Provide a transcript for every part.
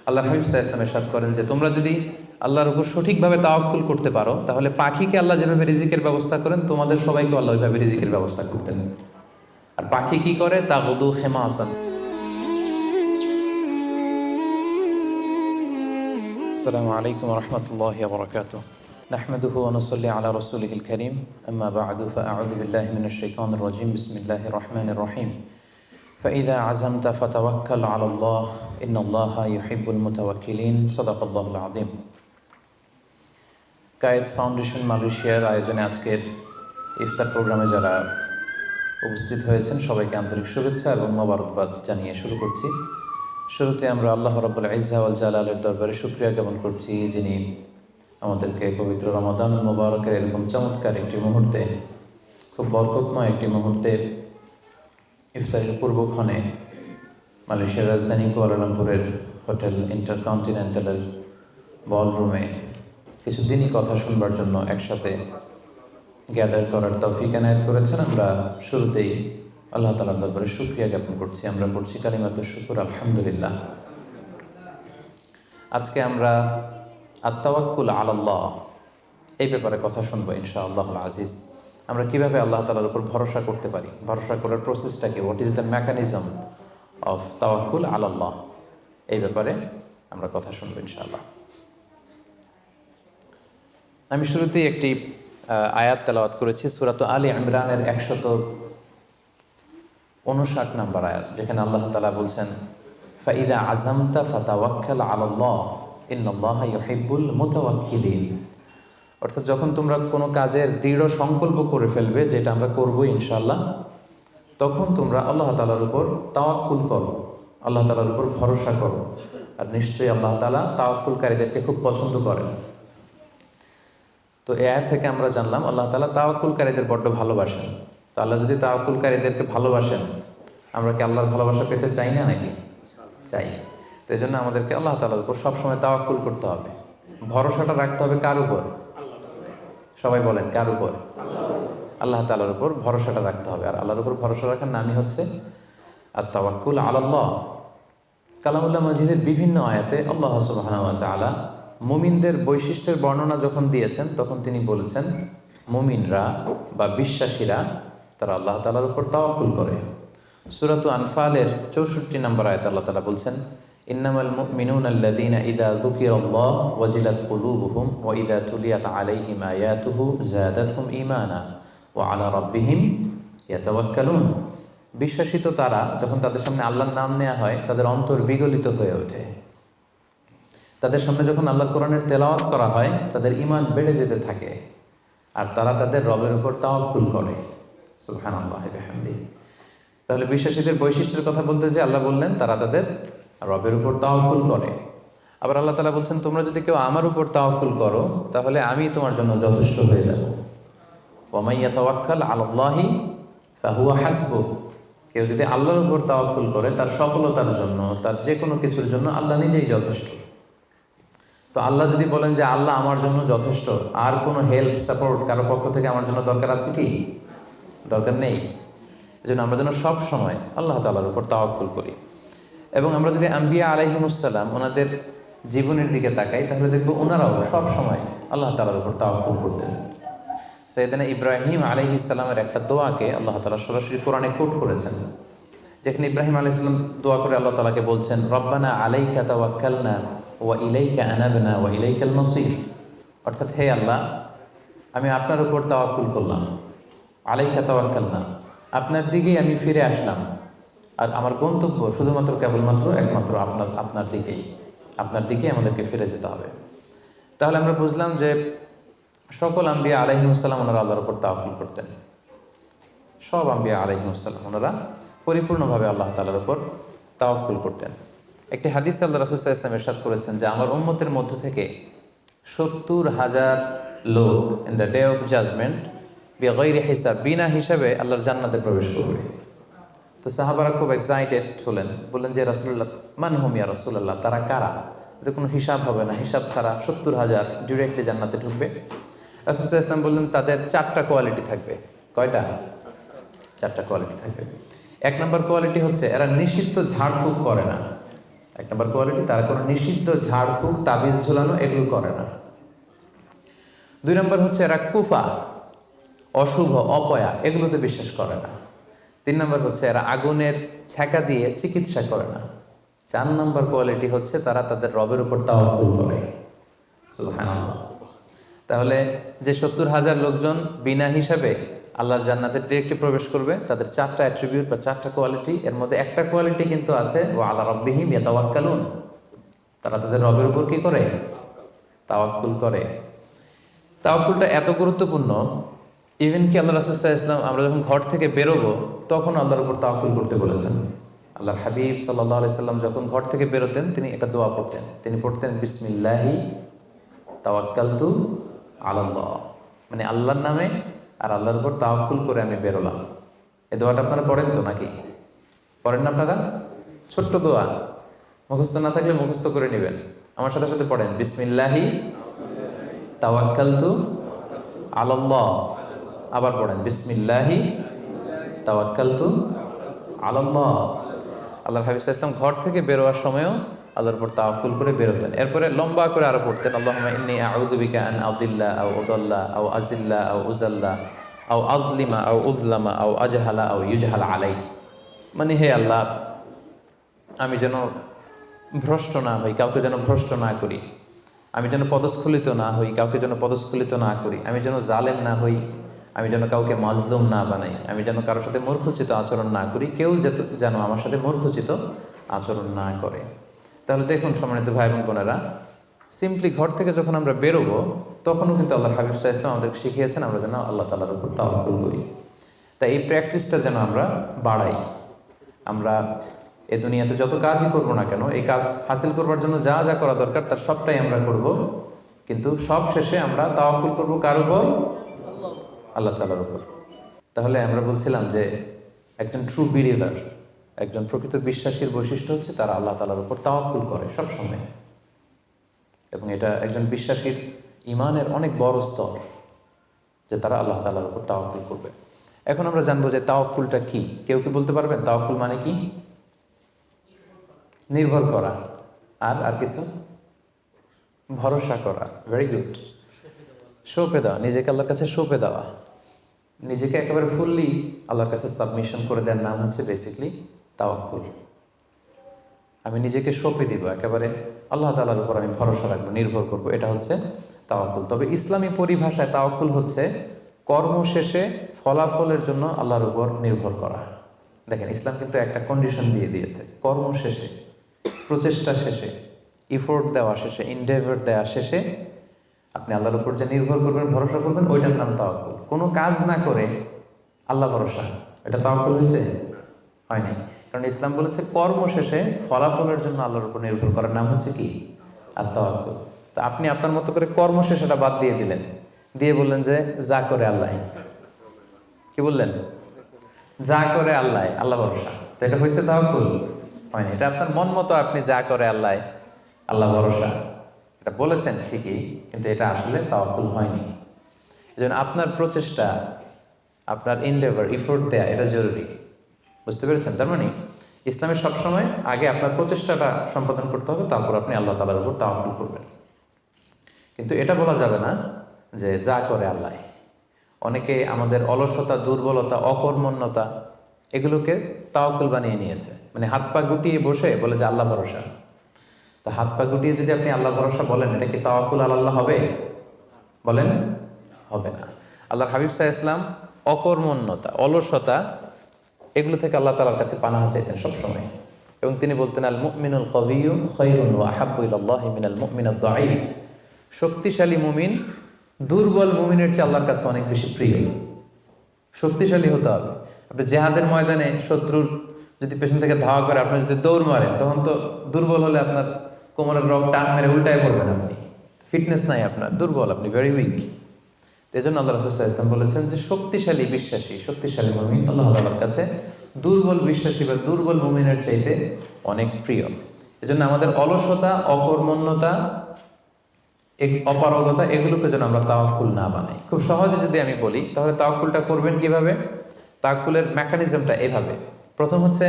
আল্লাহ হাবিব সাল্লাল্লাহু আলাইহি ওয়াসাল্লাম ইরশাদ করেন যে তোমরা যদি আল্লাহর উপর সঠিকভাবে তাওয়াক্কুল করতে পারো, তাহলে পাখিকে আল্লাহ যেভাবে রিজিকের ব্যবস্থা করেন, তোমাদের সবাইকে আল্লাহ ওইভাবে রিজিকের ব্যবস্থা করতেন। আর পাখি কি করে? তাগুদু খিমাসান। আসসালামু আলাইকুম ওয়া রাহমাতুল্লাহি ওয়া বারাকাতুহু। নাহমাদুহু ওয়া নুসাল্লি আলা রাসূলিহিল কারীম, আম্মা বা'দু, ফাআউযু বিল্লাহি মিনাশ শাইতানির রাজীম। বিসমিল্লাহির রাহমানির রাহিম। فإذا عزمت فتوكل على الله إن الله يحب المتوكلين صدق الله العظيم। কায়েদ ফাউন্ডেশন মালয়েশিয়ার আয়োজনে আজকের ইফতার প্রোগ্রামে যারা উপস্থিত হয়েছেন সবাইকে আন্তরিক শুভেচ্ছা এবং মোবারকবাদ জানিয়ে শুরু করছি। শুরুতে আমরা আল্লাহ রাব্বুল ইজ্জা ওয়াল জালালের দরবারে শুকরিয়া জ্ঞাপন করছি, যিনি আমাদেরকে পবিত্র রমাদান মুবারকের এরকম চমৎকার একটি মুহূর্তে, খুব বরকতময় একটি মুহূর্তে ইফতারের পূর্বক্ষণে মালয়েশিয়ার রাজধানী কুয়ালালামপুরের হোটেল ইন্টারকন্টিনেন্টালের বলরুমে কিছুদিনই কথা শুনবার জন্য একসাথে গ্যাদার করার তৌফিক এনায়েত করেছেন। আমরা শুরুতেই আল্লাহ তাআলার দরবারে শুকরিয়া জ্ঞাপন করছি। আমরা পড়ছি কালিমাতুশ শুকর, আলহামদুলিল্লাহ। আজকে আমরা আত-তাওয়াক্কুল আলাল্লাহ এই ব্যাপারে কথা শুনবো ইনশাআল্লাহুল আজিজ। আমরা কিভাবে আল্লাহ তাআলার উপর ভরসা করতে পারি, ভরসা করার প্রসেসটা কি, what is the mechanism of তাওয়াক্কুল আলাল্লাহ, এই ব্যাপারে আমরা কথা শুনবো ইনশাআল্লাহ। আমি শুরুতেই একটি আয়াত তেলাওয়াত করেছি, সূরা আলে ইমরানের 159 নম্বর আয়াত, যেখানে আল্লাহ তাআলা বলছেন ফাইদা আযামতা ফাতাওয়াক্কাল আলাল্লাহ ইন্নাল্লাহা ইউহিব্বুল মুতাওয়াক্কিলিন। অর্থাৎ যখন তোমরা কোনো কাজের দৃঢ় সংকল্প করে ফেলবে যে এটা আমরা করবো ইনশাআল্লাহ, তখন তোমরা আল্লাহ তাআলার উপর তাওয়াক্কুল করো, আল্লাহ তাআলার উপর ভরসা করো। আর নিশ্চয়ই আল্লাহ তাআলা তাওয়াক্কুলকারীদেরকে খুব পছন্দ করেন। তো এই আয়াত থেকে আমরা জানলাম আল্লাহ তাআলা তাওয়াক্কুলকারীদের বড্ড ভালোবাসেন। তো আল্লাহ যদি তাওয়াক্কুলকারীদেরকে ভালোবাসেন, আমরা কি আল্লাহর ভালোবাসা পেতে চাই না নাকি? চাই। তো এই জন্য আমাদেরকে আল্লাহ তাআলার উপর সবসময় তাওয়াক্কুল করতে হবে। ভরসাটা রাখতে হবে কার উপর? সবাই বলেন, কার উপর? আল্লাহ তাআলার উপর ভরসাটা রাখতে হবে। আর আল্লাহর উপর ভরসা রাখার নামই হচ্ছে আত-তাওয়াক্কুল আলাল্লাহ। কালামুল্লাহ মাজিদের বিভিন্ন আয়াতে আল্লাহ সুবহানাহু ওয়া তাআলা মুমিনদের বৈশিষ্ট্যের বর্ণনা যখন দিয়েছেন, তখন তিনি বলেছেন মুমিনরা বা বিশ্বাসীরা তারা আল্লাহ তাআলার উপর তাওয়াক্কুল করে। সূরাত আনফালের 64 নম্বর আয়াতে আল্লাহ তাআলা বলছেন ইন্নামাল মুমিনুনা আল্লাযীনা ইযা যুকিরাল্লাহু ওয়াজিলাত কুলুবুহুম ওয়া ইযা তুলিয়াত আলাইহিম আয়াতুহু যাদাতহুম ঈমানা ওয়া আলা রাব্বিহিম ইয়াতাওয়াক্কালুন। বিশ্বাসী তো তারা, যখন তাদের সামনে আল্লাহর নাম নেওয়া হয় তাদের অন্তর বিগলিত হয়ে ওঠে। তাদের সামনে যখন আল্লাহর কোরআনের তেলাওয়াত করা হয় তাদের ঈমান বেড়ে যেতে থাকে, আর তারা তাদের রবের উপর তাওয়াক্কুল করে। সুবহানাল্লাহি ওয়া বিহামদিহি। তাহলে বিশ্বাসীদের বৈশিষ্ট্যের কথা বলতে যে আল্লাহ বললেন তারা তাদের রবের উপর তাওয়াক্কুল করে। আবার আল্লাহ তাআলা বলছেন তোমরা যদি কেউ আমার উপর তাওয়াক্কুল করো তাহলে আমি তোমার জন্য যথেষ্ট হয়ে যাব। ওয়া মান ইয়াতাওয়াক্কাল আলাল্লাহি ফাহুয়া হাসবুহ। কেউ যদি আল্লাহর উপর তাওয়াক্কুল করে তার সফলতার জন্য, তার যে কোনো কিছুর জন্য আল্লাহ নিজেই যথেষ্ট। তো আল্লাহ যদি বলেন যে আল্লাহ আমার জন্য যথেষ্ট, আর কোনো হেল্প সাপোর্ট কারো পক্ষ থেকে আমার জন্য দরকার আছে কি? দরকার নেই। এই জন্য আমরা যেন সব সময় আল্লাহ তাআলার উপর তাওয়াক্কুল করি। এবং আমরা যদি আম্বিয়া আলাইহিমুসসালাম ওনাদের জীবনের দিকে তাকাই, তাহলে দেখবো ওনারাও সব সময় আল্লাহ তাআলার উপর তাওয়াক্কুল করতেন। সাইয়েদনা ইব্রাহিম আলাইহিস সালামের একটা দোয়াকে আল্লাহ তাআলা সরাসরি কোরআনে কোট করেছেন, যেখানে ইব্রাহিম আলাইহিস সালাম দোয়া করে আল্লাহ তাআলাকে বলছেন রব্বানা আলাইকা তাওয়াক্কালনা ওয়া ইলাইকা আনাবনা ওয়া ইলাইকাল মাসির। অর্থাৎ হে আল্লাহ, আমি আপনার উপর তাওয়াক্কুল করলাম, আলাইকা তাওয়াক্কালনা, আপনার দিকেই আমি ফিরে আসলাম, আর আমার গন্তব্য শুধুমাত্র কেবলমাত্র একমাত্র আপনার দিকেই আমাদেরকে ফিরে যেতে হবে। তাহলে আমরা বুঝলাম যে সকল আম্বিয়া আলাইহিমুসসালাম ওনারা আল্লাহর উপর তাওয়াক্কুল করতেন। সব আম্বিয়া আলাইহিমুসসালাম ওনারা পরিপূর্ণভাবে আল্লাহ তাআলার উপর তাওয়াক্কুল করতেন। একটি হাদিস আল্লাহ রাসূল সাল্লাল্লাহু আলাইহি ওয়াসাল্লাম ইরশাদ করেছেন যে আমার উম্মতের মধ্য থেকে 70,000 লোক in the day of judgment বিগাইরি হিসাব, বিনা হিসাবে আল্লাহর জান্নাতে প্রবেশ করবে। তো সাহাবারা খুব এক্সাইটেড হলেন, বললেন যে রাসূলুল্লাহ মান হুম ইয়া রাসূলুল্লাহ, তারা কারা? এদের কোনো হিসাব হবে না, হিসাব ছাড়া 70,000 ডিরেক্টলি জান্নাতে ঢুকবে। রাসূল সাল্লাল্লাহু আলাইহি ওয়াসাল্লাম বললেন তাদের 4টা কোয়ালিটি থাকবে। কয়টা? 4টা কোয়ালিটি থাকবে। 1 নম্বর কোয়ালিটি হচ্ছে এরা নিষিদ্ধ ঝাড়ফুঁক করে না। এক নম্বর কোয়ালিটি, তারা কোনো নিষিদ্ধ ঝাড়ফুঁক তাবিজ ঝোলানো এগুলো করে না। 2 নম্বর হচ্ছে এরা কুফা, অশুভ, অপয়া এগুলোতে বিশ্বাস করে না। 3 নম্বর হচ্ছে এরা আগুনের ছ্যাঁকা দিয়ে চিকিৎসা করে না। 4 নম্বর কোয়ালিটি হচ্ছে তারা তাদের রবের উপর তাওয়াক্কুল করে। সুবহানাল্লাহ। তাহলে যে 70,000 লোকজন বিনা হিসাবে আল্লাহর জান্নাতে ডিরেক্টলি প্রবেশ করবে, তাদের 4টা অ্যাট্রিবিউট বা 4টা কোয়ালিটি, এর মধ্যে একটা কোয়ালিটি কিন্তু আছে ওয়া আলা রাব্বিহিম ইয়াতাওয়াক্কালুন, তারা তাদের রবের উপর কি করে? তাওয়াক্কুল করে। তাওয়াক্কুলটা এত গুরুত্বপূর্ণ, ইভেন কি আল্লাহ রাসূল সাল্লাল্লাহু আলাইহি ওয়াসাল্লাম আমরা যখন ঘর থেকে বেরোবো তখন আল্লাহর উপর তাওয়াক্কুল করতে বলেছেন। আল্লাহর হাবিব সাল্লাল্লাহু আলাইহি সাল্লাম যখন ঘর থেকে বেরোতেন তিনি একটা দোয়া পড়তেন, তিনি পড়তেন বিসমিল্লাহি তাওয়াক্কালতু আলাল্লাহ, মানে আল্লাহর নামে আর আল্লাহর উপর তাওয়াক্কুল করে আমি বেরোলাম। এই দোয়াটা আপনারা পড়েন তো নাকি? পড়েন না আপনারা? ছোট্ট দোয়া, মুখস্থ না থাকলে মুখস্থ করে নেবেন। আমার সাথে সাথে পড়েন বিসমিল্লাহি তাওয়াক্কালতু আলাল্লাহ। আবার পড়েন বিসমিল্লাহি তাওয়াক্কালতু আলাল্লাহ। আল্লাহর হাবিব সাল্লাল্লাহু আলাইহি ওয়াসাল্লাম ঘর থেকে বেরোয়ার সময়ও আল্লাহর উপর তাওয়াক্কুল করে বেরোতেন। এরপরে লম্বা করে আরো পড়তেন আল্লাহুম্মা ইন্নী আউযু বিকা আন আযিল্লা আও উযাল্লা আও আযিল্লা আও উযাল্লা আও আযলিমা আও উযলামা আও আজহালা আও ইউজহালা আলাই, মানে হে আল্লাহ আমি যেন ভ্রষ্ট না হই, কাউকে যেন ভ্রষ্ট না করি, আমি যেন পদস্খলিত না হই, কাউকে যেন পদস্খলিত না করি, আমি যেন জালেম না হই, আমি যেন কাউকে মাজলুম না বানাই, আমি যেন কারোর সাথে মূর্খোচিত আচরণ না করি, কেউ যেন আমার সাথে মূর্খোচিত আচরণ না করে। তাহলে দেখুন সম্মানিত ভাই এবং বোনেরা, সিম্পলি ঘর থেকে যখন আমরা বেরোবো তখনও কিন্তু আল্লাহর হাবিব সাল্লাল্লাহু আলাইহি ওয়াসাল্লাম আমাদেরকে শিখিয়েছেন আমরা যেন আল্লাহ তাআলার উপর তাওয়াক্কুল করি। তাই এই প্র্যাকটিসটা যেন আমরা বাড়াই। আমরা এ দুনিয়াতে যত কাজই করবো না কেন, এই কাজ হাসিল করবার জন্য যা যা করা দরকার তার সবটাই আমরা করব, কিন্তু সব শেষে আমরা তাওয়াক্কুল করবো কার উপর? আল্লাহ তাআলার উপর। তাহলে আমরা বলছিলাম যে একজন ট্রু বিলিভার, একজন প্রকৃত বিশ্বাসীর বৈশিষ্ট্য হচ্ছে তারা আল্লাহ তাআলার উপর তাওয়াক্কুল করে সবসময়, এবং এটা একজন বিশ্বাসীর ঈমানের অনেক বড় স্তর যে তারা আল্লাহ তাআলার উপর তাওয়াক্কুল করবে। এখন আমরা জানবো যে তাওয়াক্কুলটা কি। কেউ কি বলতে পারবেন তাওয়াক্কুল মানে কি? নির্ভর করা, আর কিছু? ভরসা করা। Very good. সঁপে দেওয়া, নিজেকে আল্লাহর কাছে সঁপে দেওয়া, নিজেকে একেবারে ফুললি আল্লাহর কাছে সাবমিশন করে দেওয়ার নাম হচ্ছে বেসিকলি তাওয়াক্কুল। আমি নিজেকে সঁপে দিব, একেবারে আল্লাহ তাআলার উপর আমি ভরসা রাখবো, নির্ভর করবো, এটা হচ্ছে তাওয়াক্কুল। তবে ইসলামী পরিভাষায় তাওয়াক্কুল হচ্ছে কর্ম শেষে ফলাফলের জন্য আল্লাহর উপর নির্ভর করা। দেখেন ইসলাম কিন্তু একটা কন্ডিশন দিয়ে দিয়েছে, কর্ম শেষে, প্রচেষ্টা শেষে, ইফোর্ট দেওয়া শেষে, ইনডেভার দেওয়া শেষে আপনি আল্লাহর উপর যে নির্ভর করবেন, ভরসা করবেন, ওইটার নাম তাওয়াক্কুল। কোনো কাজ না করে আল্লাহ ভরসা, এটা তাওয়াক্কুল হয়েছে? হয়নি। কারণ ইসলাম বলেছে কর্ম শেষে ফলাফলের জন্য আল্লাহর উপর নির্ভর করার নাম হচ্ছে কি? আর তাওয়াক্কুল। তা আপনি আপনার মতো করে কর্ম শেষেটা বাদ দিয়ে দিলেন, দিয়ে বললেন যে যা করে আল্লাহ। কি বললেন? যা করে আল্লাহ, আল্লাহ ভরসা। তো এটা হয়েছে তাওয়াক্কুল? হয়নি। এটা আপনার মন মতো আপনি যা করে আল্লাহ, আল্লাহ ভরসা, এটা বলেছেন ঠিকই, কিন্তু এটা আসলে তাওয়াক্কুল হয়নি। এজন্য আপনার প্রচেষ্টা, আপনার এনডেভার, ইফোর্ট দেয়া এটা জরুরি। বুঝতে পেরেছেন? তার মানে ইসলামে সবসময় আগে আপনার প্রচেষ্টাটা সম্পাদন করতে হবে, তারপর আপনি আল্লাহ তাআলার উপর তাওয়াক্কুল করবেন। কিন্তু এটা বলা যাবে না যে যা করে আল্লাহ। অনেকে আমাদের অলসতা, দুর্বলতা, অকর্মণ্যতা এগুলোকে তাওয়াক্কুল বানিয়ে নিয়েছে। মানে হাত পা গুটিয়ে বসে বলে যে আল্লাহ ভরসা। তো হাত পা গুটিয়ে যদি আপনি আল্লাহ ভরসা বলেন, এটা কি তাওয়াক্কুল আলাল্লাহ হবে? বলেন, হবে না। আল্লাহর হাবিব সাল্লাল্লাহু আলাইহি ওয়াসাল্লাম অকর্মণ্যতা, অলসতা এগুলো থেকে আল্লাহ তাআলার কাছে পানাহ চাইতেন সবসময়, এবং তিনি বলতেন আল মুমিনুল কওয়িয়্যু খায়রুন ওয়া আহাব্বু ইলাল্লাহি মিনাল মুমিনিদ দাঈফ। শক্তিশালী মুমিন দুর্বল মুমিনের চেয়ে আল্লাহর কাছে অনেক বেশি প্রিয়। শক্তিশালী হতে হবে। আপনি জেহাদের ময়দানে শত্রুর যদি পেছন থেকে ধাওয়া করে আপনি যদি দৌড় মারেন, তখন তো দুর্বল হলে আপনার কোমরের রগ টান মেরে উল্টায় পড়বেন, আপনি ফিটনেস নাই, আপনার দুর্বল, আপনি ভেরি উইক। এই জন্য আল্লাহ রাসূল সাল্লাল্লাহু আলাইহি ওয়াসাল্লাম বলেছেন যে শক্তিশালী বিশ্বাসী, শক্তিশালী মুমিন আল্লাহ তাআলার কাছে দুর্বল বিশ্বাসী বা দুর্বল মুমিনের চাইতে অনেক প্রিয়। এজন্য আমাদের অলসতা, অকর্মণ্যতা, অপারগতা এগুলোকে যেন আমরা তাওয়াক্কুল না বানাই। খুব সহজে যদি আমি বলি তাহলে তাওয়াক্কুলটা করবেন কিভাবে? তাওয়াক্কুলের মেকানিজমটা এভাবে। প্রথম হচ্ছে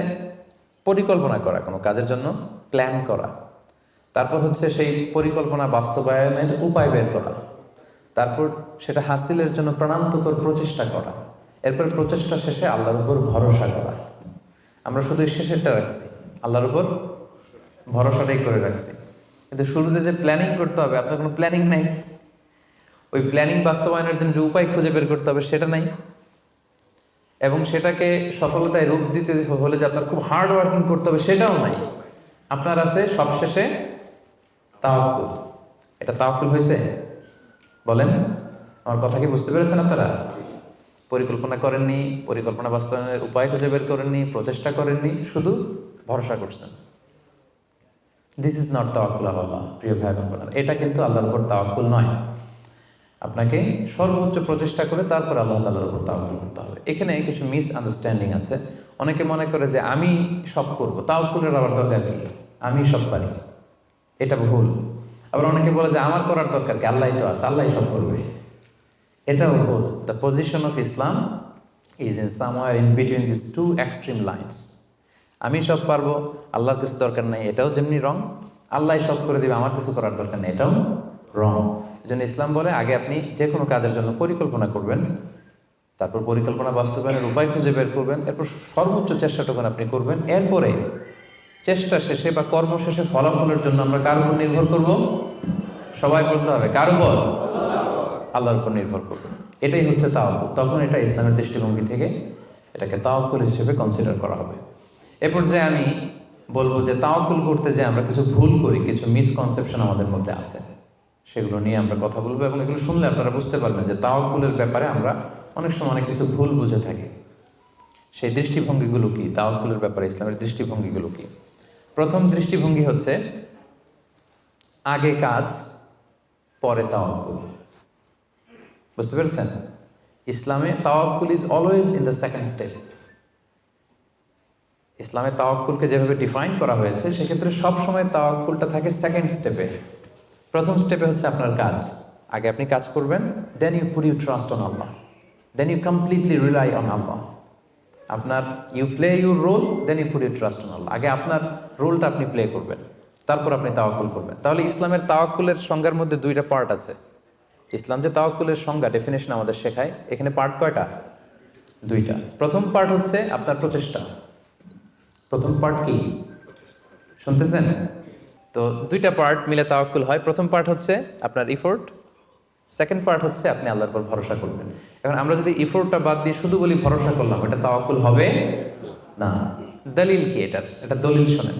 পরিকল্পনা করা, কোনো কাজের জন্য প্ল্যান করা, তারপর হচ্ছে সেই পরিকল্পনা বাস্তবায়নের উপায় বের করা, তারপর সেটা হাসিলের জন্য প্রাণান্তকর প্রচেষ্টা করা, এরপর প্রচেষ্টা শেষে আল্লাহর উপর ভরসা করা। আমরা শুধু শেষেরটা রাখছি, আল্লাহর উপর ভরসাটাই করে রাখছি, কিন্তু শুরুতে যে প্ল্যানিং করতে হবে, আপনার কোনো প্ল্যানিং নাই। ওই প্ল্যানিং বাস্তবায়নের জন্য যে উপায় খুঁজে বের করতে হবে সেটা নাই, এবং সেটাকে সফলতায় রূপ দিতে হলে যে আপনার খুব হার্ড ওয়ার্কিং করতে হবে সেটাও নাই। আপনার আছে সবশেষে তাওয়াক্কুল। এটা তাওয়াক্কুল হয়েছে? বলেন, আমার কথা কি বুঝতে পেরেছেন আপনারা? পরিকল্পনা করেননি, পরিকল্পনা বাস্তবায়নের উপায় খুঁজে বের করেননি, প্রচেষ্টা করেননি, শুধু ভরসা করছেন। দিস ইজ নট তাওয়াক্কুল আল্লাহ। প্রিয় ভাই বোনেরা, এটা কিন্তু আল্লাহর উপর তাওয়াক্কুল নয়। আপনাকে সর্বোচ্চ প্রচেষ্টা করে তারপর আল্লাহ তাআলার উপর তাওয়াক্কুল করতে হবে। এখানে কিছু মিস আন্ডারস্ট্যান্ডিং আছে। অনেকে মনে করে যে আমি সব করব, তাওয়াক্কুলের আবার দরকার কি, আমি সব পারি, এটা ভুল। আবার অনেকে বলে যে আমার করার দরকার কি, আল্লাহই তো আছে, আল্লাহই সব করবে, এটাও ভুল। The position of Islam is in somewhere in between this two extreme lines. আমি সব পারবো, আল্লাহর কিছু দরকার নেই, এটাও যেমনি রং। আল্লাহ সব করে দিবে, আমার কিছু করার দরকার নেই, এটাও রং। এই জন্য ইসলাম বলে আগে আপনি যে কোনো কাজের জন্য পরিকল্পনা করবেন, তারপর পরিকল্পনা বাস্তবায়নের উপায় খুঁজে বের করবেন, এরপর সর্বোচ্চ চেষ্টাটুকু আপনি করবেন। এরপরে চেষ্টা শেষে বা কর্ম শেষে ফলাফলের জন্য আমরা কার উপর নির্ভর করব? সবাই বলতে হবে কার উপর? আল্লাহর উপর নির্ভর করব। এটাই হচ্ছে তাওয়াক্কুল। তখন এটা ইসলামের দৃষ্টিভঙ্গি থেকে এটাকে তাওয়াক্কুল হিসেবে কনসিডার করা হবে। এরপর যে আমি বলবো যে তাওয়াক্কুল করতে যে আমরা কিছু ভুল করি, কিছু মিসকনসেপশন আমাদের মধ্যে আছে, সেগুলো নিয়ে আমরা কথা বলবো, এবং এগুলো শুনলে আপনারা বুঝতে পারবেন যে তাওয়াক্কুলের ব্যাপারে আমরা অনেক সময় অনেক কিছু ভুল বুঝে থাকি। সেই দৃষ্টিভঙ্গিগুলো কি, তাওয়াক্কুলের ব্যাপারে ইসলামের দৃষ্টিভঙ্গিগুলো কি? প্রথম দৃষ্টিভঙ্গি হচ্ছে আগে কাজ পরে তাওয়াক্কুল। বুঝতে পেরেছেন? ইসলামে তাওয়াক্কুল is always in the second step. ইসলামে তাওয়াক্কুলকে যেভাবে ডিফাইন করা হয়েছে, সেক্ষেত্রে সবসময় তাওয়াক্কুলটা থাকে সেকেন্ড স্টেপে। প্রথম স্টেপে হচ্ছে আপনার কাজ। আগে আপনি কাজ করবেন, then you put you trust on Allah, then you completely rely on Allah. আপনার you play your role, then you put you trust on Allah. আগে আপনার রোলটা আপনি প্লে করবেন, তারপর আপনি তাওয়াক্কুল করবেন। তাহলে ইসলামের তাওয়াক্কুলের সংজ্ঞার মধ্যে দুইটা পার্ট আছে। ইসলাম যে তাওয়াক্কুলের সংজ্ঞা, ডেফিনেশন আমাদের শেখায়, এখানে পার্ট কয়টা? দুইটা। প্রথম পার্ট হচ্ছে আপনার প্রচেষ্টা। প্রথম পার্ট কি শুনতেছেন? তো দুইটা পার্ট মিলে তাওয়াক্কুল হয়। প্রথম পার্ট হচ্ছে আপনার ইফোর্ট, সেকেন্ড পার্ট হচ্ছে আপনি আল্লাহর উপর ভরসা করবেন। এখন আমরা যদি ইফোর্টটা বাদ দিয়ে শুধু বলি ভরসা করলাম, এটা তাওয়াক্কুল হবে না। দলিল কি এটার? এটা দলিল শোনেন।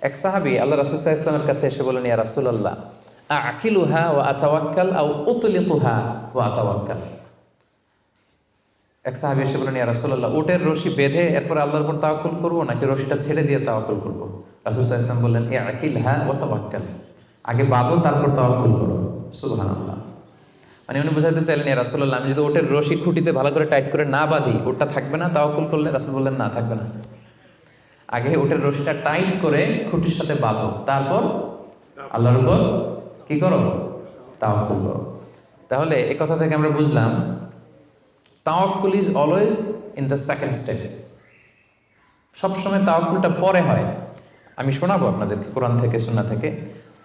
এক সাহাবী আল্লাহ রাসূল সাল্লাল্লাহু আলাইহি ওয়াসাল্লামের কাছে এসে বলেন, ইয়া রাসূলুল্লাহ, আকিলুহা ওয়া আতাওয়াক্কাল আও উতলিকুহা ওয়া আতাওয়াক্কাল। এক সাহাবী এসে বলেন, ইয়া রাসূলুল্লাহ, উটের রশি বেঁধে এরপর আল্লাহর উপর তাওয়াক্কুল করব, নাকি রশিটা ছেড়ে দিয়ে তাওয়াক্কুল করব? রাসূল সাল্লাল্লাহু আলাইহি ওয়াসাল্লাম বললেন, আকিলহা ওয়া তাওয়াক্কাল, আগে বাঁধো তারপর তাওয়াক্কুল করো। সুবহানাল্লাহ। মানে উনি বোঝাতে চাইলেন, ইয়া রাসূলুল্লাহ, আমি যদি ওটের রশি খুঁটিতে ভালো করে টাইট করে না বাঁধি, ওটা থাকবে না তাওয়াক্কুল করলে? রাসূল বললেন, না, থাকবে না। আগে ওটের রশিটা টাইট করে খুঁটির সাথে বাঁধো, তারপর আল্লাহর উপর কি করো? তাওয়াক্কুল করো। তাহলে এই কথা থেকে আমরা বুঝলাম তাওয়াক্কুল is always in the second step. সবসময় তাওয়াক্কুলটা পরে হয়। আমি শোনাবো আপনাদেরকে কোরআন থেকে, সুন্নাহ থেকে।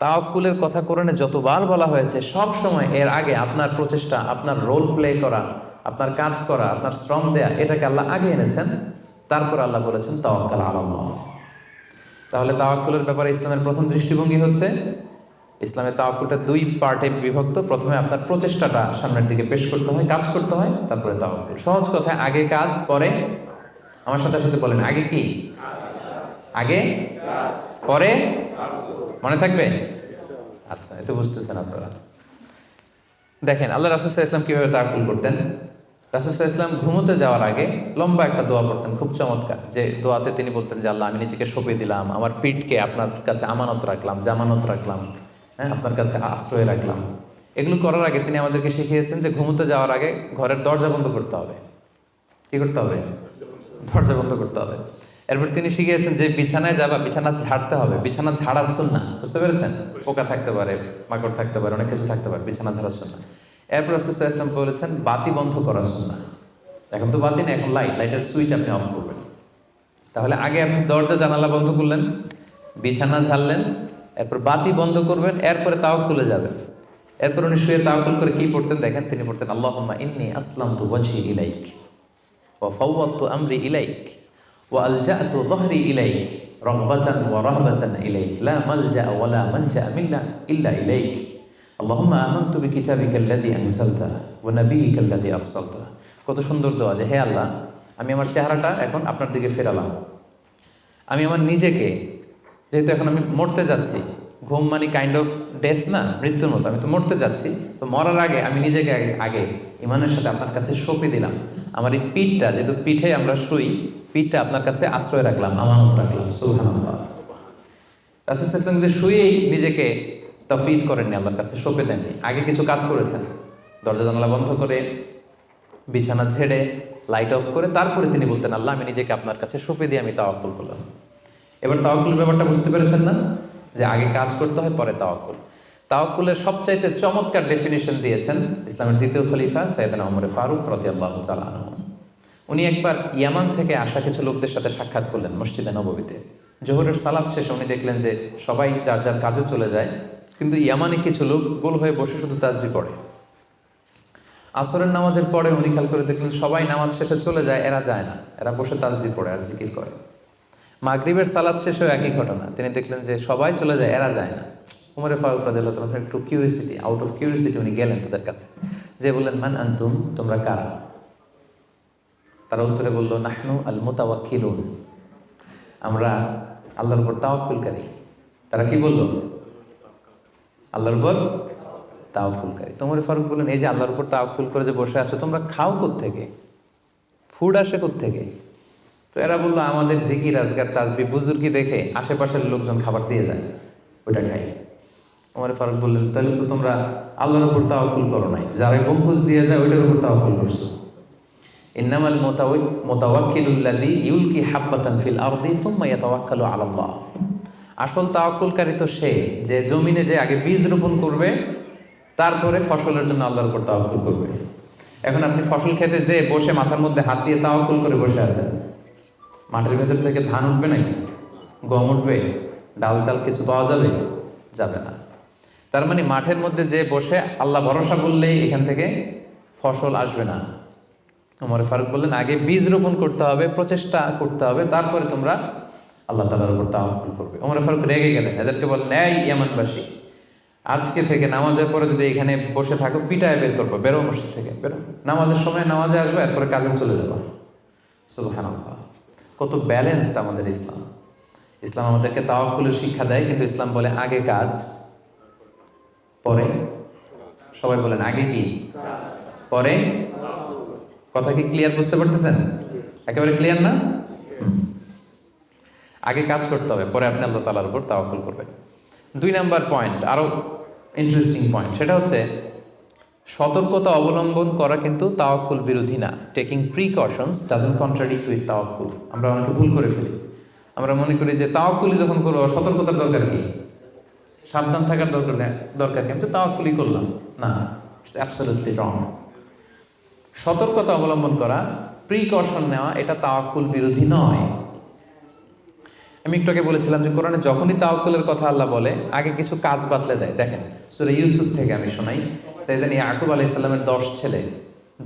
তাওয়াক্কুলের কথা কোরআনে যতবার বলা হয়েছে, সব সময় এর আগে আপনার প্রচেষ্টা, আপনার রোল প্লে করা, আপনার কাজ করা, আপনার শ্রম দেয়া, এটাকে আল্লাহ আগে এনেছেন, তারপর আল্লাহ বলেছেন তাওয়াক্কাল আলাল্লাহ। তাহলে তাওয়াক্কুলের ব্যাপারে ইসলামের প্রথম দৃষ্টিভঙ্গি হচ্ছে, ইসলামের তাওয়াক্কুলটা দুই পার্টে বিভক্ত। প্রথমে আপনার প্রচেষ্টাটা সামনের দিকে পেশ করতে হয়, কাজ করতে হয়, তারপরে তাওয়াক্কুল। সহজ কথায় আগে কাজ পরে, আমার সাথে সাথে বলেন, আগে কি? আগে পরে, মনে থাকবে? আচ্ছা, এত বুঝতেছেন আপনারা। দেখেন আল্লাহ রাসূল সাল্লাল্লাহু আলাইহি ওয়াসাল্লাম কিভাবে তাওয়াক্কুল করতেন। রাসূল সাল্লাল্লাহু আলাইহি ওয়াসাল্লাম ঘুমোতে যাওয়ার আগে লম্বা একটা দোয়া পড়তেন, খুব চমৎকার। যে দোয়াতে তিনি বলতেন যে, আল্লাহ, আমি নিজেকে সঁপে দিলাম, আমার পিঠকে আপনার কাছে আমানত রাখলাম, জামানত রাখলাম, হ্যাঁ, আপনার কাছে আশ্রয় রাখলাম। এগুলো করার আগে তিনি আমাদেরকে শিখিয়েছেন যে ঘুমোতে যাওয়ার আগে ঘরের দরজা বন্ধ করতে হবে। কি করতে হবে? দরজা বন্ধ করতে হবে। এরপর তিনি শিখিয়েছেন যে বিছানায় যাবা, বিছানা ঝাড়তে হবে। বিছানা ঝাড়ার সুন্নাহ, বুঝতে পেরেছেন? পোকা থাকতে পারে, মাকড় থাকতে পারে, অনেক কিছু থাকতে পারে, বিছানা ঝাড়ার সুন্নাহ। এরপর রাসূল সাল্লাল্লাহু আলাইহি ওয়াসাল্লাম বলেছেন বাতি বন্ধ করার সুন্নাহ। এখন তো বাতি নেই, এখন লাইটের সুইচ আপনি অফ করবেন। তাহলে আগে আপনি দরজা জানালা বন্ধ করলেন, বিছানা ঝাড়লেন, এরপর বাতি বন্ধ করবেন, এরপরে তাওয়াক্কুলে যাবেন। এরপর উনি শুয়ে তাওয়াক্কুল করে কি পড়তেন দেখেন, তিনি পড়তেন আল্লাহুম্মা ইন্নী আসলামতু ওয়াজহি ইলাইক ওয়া ফাওয়াদতু আমরি ইলাইক ওয়া আলজা'তু যহরি ইলাইক রাগবাতান ওয়া রাহবাতান ইলাইক লা মালজা ওয়া লা মানজা মিন্না ইল্লা ইলাইক আল্লাহুম্মা আমানতু বিকিতাবিকা আল্লাযী আনজালতা ওয়া নাবিয়্যিকা আল্লাযী আরসালতা। কত সুন্দর দোয়া যে হে আল্লাহ, আমি আমার চেহারাটা এখন আপনার দিকে ফেরালাম। আমি আমার নিজেকে, যেহেতু এখন আমি মরতে যাচ্ছি, ঘুম মানে কাইন্ড অফ ডেথ না, মৃত্যুর মতো, আমি তো মরতে যাচ্ছি, তো মরার আগে আমি নিজেকে আগে ইমানের সাথে আপনার কাছে সঁপে দিলাম। আমার এই পিঠটা, যেহেতু পিঠে আমরা শুই, পিঠটা আপনার কাছে আশ্রয় রাখলাম, আমানত রাখলাম। সুবহানাল্লাহ। রাসূল সাল্লাল্লাহু আলাইহি ওয়াসাল্লাম শুয়েই নিজেকে তাফওয়ীদ করেননি, আল্লাহর কাছে সঁপে দেননি, আগে কিছু কাজ করেছেন। দরজা জানালা বন্ধ করে, বিছানা ঝেড়ে, লাইট অফ করে তারপরে তিনি বলতেন আল্লাহ, আমি নিজেকে আপনার কাছে সঁপে দিয়ে আমি তাওয়াক্কুল করলাম। এবার তাওয়াক্কুল ব্যাপারটা বুঝতে পেরেছেন না, যে আগে কাজ করতে হয় পরে তাওয়াক্কুল। তাওয়াক্কুলের সবচাইতে চমৎকার ডেফিনিশন দিয়েছেন ইসলামের দ্বিতীয় খলিফা সাইয়েদনা ওমর ফারুক রাদিয়াল্লাহু তাআলা আনহু। উনি একবার ইয়ামান থেকে আসা কিছু লোকদের সাথে সাক্ষাৎ করলেন মসজিদে নববীতে। জোহরের সালাত শেষে উনি দেখলেন যে সবাই যার যার কাজে চলে যায়, কিন্তু ইয়ামানে কিছু লোক গোল হয়ে বসে শুধু তাসবিহ পড়ে। আসরের নামাজের পরে উনি খেয়াল করে দেখলেন সবাই নামাজ শেষে চলে যায়, এরা যায় না, এরা বসে তাসবিহ পড়ে আর জিকির করে। মাগরিবের সালাত শেষেও একই ঘটনা, তিনি দেখলেন যে সবাই চলে যায়, এরা যায় না। উমরে ফারুক রাদিয়াল্লাহু তাআলা একটু কিউরিয়াসিটি, আউট অফ কিউরিয়াসিটি উনি গেলেন তাদের কাছে, যে বললেন মান আনতুম, তোমরা কারা? তারা উত্তরে বলল নাহনু আল মুতাওয়াক্কিলুন, আমরা আল্লাহর উপর তাওয়াক্কুলকারী। তারা কি বলল? আল্লাহর উপর তাওয়াক্কুলকারী। উমরে ফারুক বললেন এই যে আল্লাহর উপর তাওয়াক্কুল করে যে বসে আছো, তোমরা খাও কোত্থেকে? ফুড আসে কোত্থেকে? তো এরা বললো আমাদের জিকির আজকার তাসবিহ বুজুর্গি দেখে আশেপাশের লোকজন খাবার দিয়ে যায়, ওইটা খাই। ওমর ফারুক বললেন তাহলে তো তোমরা আল্লাহর উপর তাওয়াক্কুল করো নাই, যারা গম্বুজ দিয়ে যায় ওইটার উপর তাওয়াক্কুল করছো। ইন্নামাল মুতাওয়াক্কিলুল্লাযী ইউলকি হাব্বাতান ফিল আরদি সুম্মা ইয়াতাওয়াক্কালু আলাল্লাহ। আসল তাওয়াক্কুলকারী তো সে, যে জমিনে যে আগে বীজ রোপণ করবে, তারপরে ফসলের জন্য আল্লাহর উপর তাওয়াক্কুল করবে। এখন আপনি ফসল খেতে যে বসে মাথার মধ্যে হাত দিয়ে তাওয়াক্কুল করে বসে আছেন, মাটির ভেতর থেকে ধান উঠবে নাকি? গম উঠবে? ডাল চাল কিছু পাওয়া যাবে? যাবে না। তার মানে মাঠের মধ্যে যে বসে আল্লাহ ভরসা করলেই এখান থেকে ফসল আসবে না। ওমর ফারুক বললেন আগে বীজ রোপণ করতে হবে, প্রচেষ্টা করতে হবে, তারপরে তোমরা আল্লাহ তাআলার উপর তাওয়াক্কুল করবে। ওমর ফারুক রেগে গেলেন, এদেরকে বললেন এই ইয়ামানবাসী, আজকে থেকে নামাজের পরে যদি এখানে বসে থাকো পিটায় বের করবো, বেরো মসজিদ থেকে, বেরো। নামাজের সময় নামাজে আসবে, এরপরে কাজে চলে যাবো। সুবহানাল্লাহ। কত ব্যালেন্সড আমাদের ইসলাম। ইসলাম আমাদেরকে তাওয়াক্কুলের শিক্ষা দেয়, কিন্তু ইসলাম বলে আগে কাজ পরে। সবাই বলেন আগে কি পরে? কথা কি ক্লিয়ার বুঝতে পারতেছেন? একেবারে ক্লিয়ার না? আগে কাজ করতে হবে, পরে আপনি আল্লাহ তাআলার উপর তাওয়াক্কুল করবেন। 2 নাম্বার পয়েন্ট, আরো ইন্টারেস্টিং পয়েন্ট, সেটা হচ্ছে সতর্কতা অবলম্বন করা কিন্তু তাওয়াক্কুল বিরোধী না। Taking precautions doesn't contradict with তাওয়াক্কুল। আমরা অনেকে ভুল করে ফেলি, আমরা মনে করি যে তাওয়াক্কুলই যখন করবো সতর্কতার দরকার কি, সাবধান থাকার দরকার কি, আমি তো তাওয়াক্কুলই করলাম। না, ইটস অ্যাবসলিউটলি রং। সতর্কতা অবলম্বন করা, প্রিকশন নেওয়া, এটা তাওয়াক্কুল বিরোধী নয়। আমি একটু আগে বলেছিলাম যে কোরআনে যখনই তাওয়াক্কুলের কথা আল্লাহ বলে আগে কিছু কাজ বাতলে দেয়। দেখেন সূরা ইউসুফ থেকে আমি শোনাই, সাইয়েদনা ইয়াকুব আলাইহিস সালামের 10 ছেলে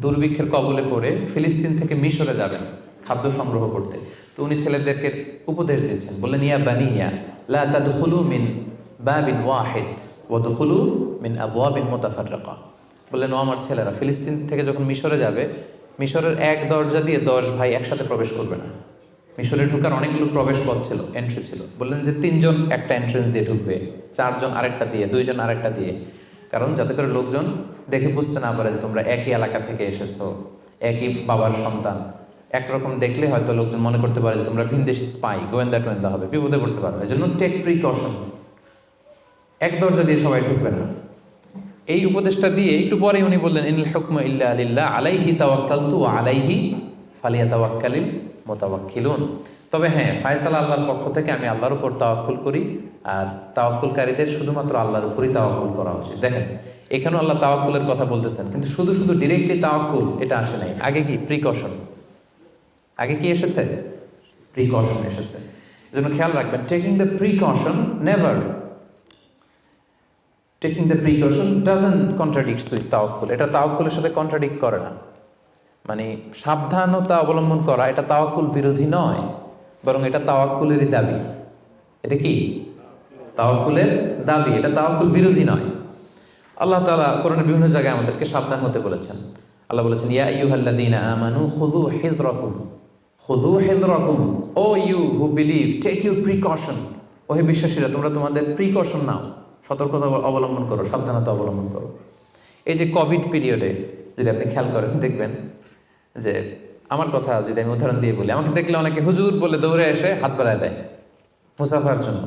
দুর্ভিক্ষের কবলে পড়ে ফিলিস্তিন থেকে মিশরে যাবেন খাদ্য সংগ্রহ করতে। তো উনি ছেলেদেরকে উপদেশ দিচ্ছেন, বললেন ইয়া বানিয়া লা তাদখুলু মিন বাবিন ওয়াহিদ ওয়া দুখুলু মিন আবওয়াবিন মুতাফাররিকা। বললেন ও আমার ছেলেরা, ফিলিস্তিন থেকে যখন মিশরে যাবে, মিশরের এক দরজা দিয়ে 10 ভাই একসাথে প্রবেশ করবে না। মিশরে ঢুকার অনেকগুলো প্রবেশ পথ ছিল, এন্ট্রি ছিল। বললেন যে 3 জন একটা এন্ট্রেন্স দিয়ে ঢুকবে, 4 জন আরেকটা দিয়ে, 2 জন আরেকটা দিয়ে, কারণ যাতে করে লোকজন দেখে বুঝতে না পারে যে তোমরা একই এলাকা থেকে এসেছো, একই বাবার সন্তান। একরকম দেখলে হয়তো লোকজন মনে করতে পারে যে তোমরা ভিনদেশি স্পাই, গোয়েন্দা হবে, বিপদে পড়তে পারবে। এই জন্য টেক প্রিকশন, এক দরজা দিয়ে সবাই ঢুকবে না। এই উপদেশটা দিয়ে একটু পরে উনি বললেন ইনিল হুকমু ইল্লা লিল্লাহ আলাইহি তাওয়াক্কালতু ওয়া আলাইহি ফালিয়াতাওয়াক্কালিল মুতাওয়াক্কিলুন। তবে হ্যাঁ, ফায়সালা আল্লাহর পক্ষ থেকে, আমি আল্লাহর উপর তাওয়াক্কুল করি, আর তাওয়াক্কুলকারীদের শুধুমাত্র আল্লাহর উপরই তাওয়াক্কুল করা উচিত। দেখেন এখানেও আল্লাহ তাওয়াক্কুলের কথা বলতেছেন, কিন্তু শুধু ডিরেক্টলি তাওয়াক্কুল এটা আসে নাই। আগে কি প্রিকশন, আগে কি এসেছে? প্রিকশন এসেছে। এজন্য খেয়াল রাখবেন, taking the precaution never, taking the precaution doesn't contradicts with তাওয়াক্কুল। এটা তাওয়াক্কুলের সাথে কন্ট্রাডিক্ট করে না। মানে সাবধানতা অবলম্বন করা এটা তাওয়াক্কুল বিরোধী নয়, বরং এটা তাওয়াক্কুলেরই দাবি। এটা কি তাওয়াক্কুলের দাবি, এটা তাওয়াক্কুল বিরোধী নয়। আল্লাহ তাআলা কোরআনের বিভিন্ন জায়গায় আমাদেরকে সাবধান হতে বলেছেন। আল্লাহ বলেছেন, ইয়া আইয়ুহাল্লাযীনা আমানু খুযু হিযরাকুম, খুযু হিযরাকুম, O you who believe take your precaution. ও হে বিশ্বাসীরা, তোমরা তোমাদের প্রিকশন নাও, সতর্কতা অবলম্বন করো, সাবধানতা অবলম্বন করো। এই যে কোভিড পিরিয়ডে যদি আপনি খেয়াল করেন, দেখবেন যে আমার কথা যদি আমি উদাহরণ দিয়ে বলি, আমাকে দেখলে অনেকে হুজুর বলে দৌড়ে এসে হাত বাড়ায় দেয় মুসাফার জন্য।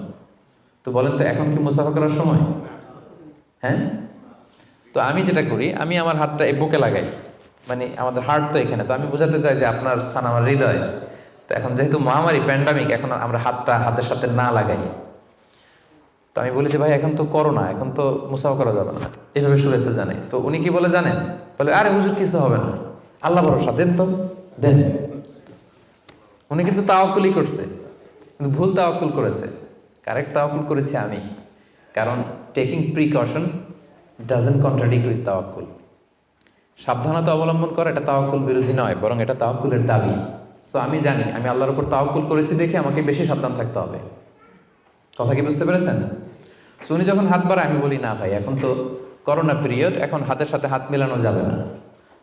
তো বলেন তো এখন কি মুসাফা করার সময়? হ্যাঁ। তো আমি যেটা করি, আমি আমার হাতটা এই বুকে লাগাই, মানে আমাদের হার্ট তো এখানে, তো আমি বোঝাতে চাই যে আপনার স্থান আমার হৃদয়। তো এখন যেহেতু মহামারী প্যান্ডামিক, এখন আমরা হাতটা হাতের সাথে না লাগাই। তো আমি বলি যে ভাই এখন তো করোনা, এখন তো মুসাফা করা যাবে না, এইভাবে শুভেচ্ছা জানাই। তো উনি কি বলে জানেন? বলে আরে হুজুর কিছু হবে না, আল্লাহ ভরসা, দেন তো দেন। উনি কিন্তু তাওয়াক্কুলই করছে, কিন্তু ভুল তাওয়াক্কুল করেছে। কারেক্ট তাওয়াক্কুল করেছি আমি, কারণ taking precaution doesn't contradict with তাওয়াক্কুল। সাবধানতা অবলম্বন করা এটা তাওয়াক্কুল বিরোধী নয়, বরং এটা তাওয়াক্কুলের দাবি। সো আমি জানি আমি আল্লাহর উপর তাওয়াক্কুল করেছি দেখে আমাকে বেশি সাবধান থাকতে হবে। কথা কি বুঝতে পেরেছেন? সো উনি যখন হাত বাড়ায়, আমি বলি না ভাই এখন তো করোনা পিরিয়ড, এখন হাতের সাথে হাত মেলানো যাবে না।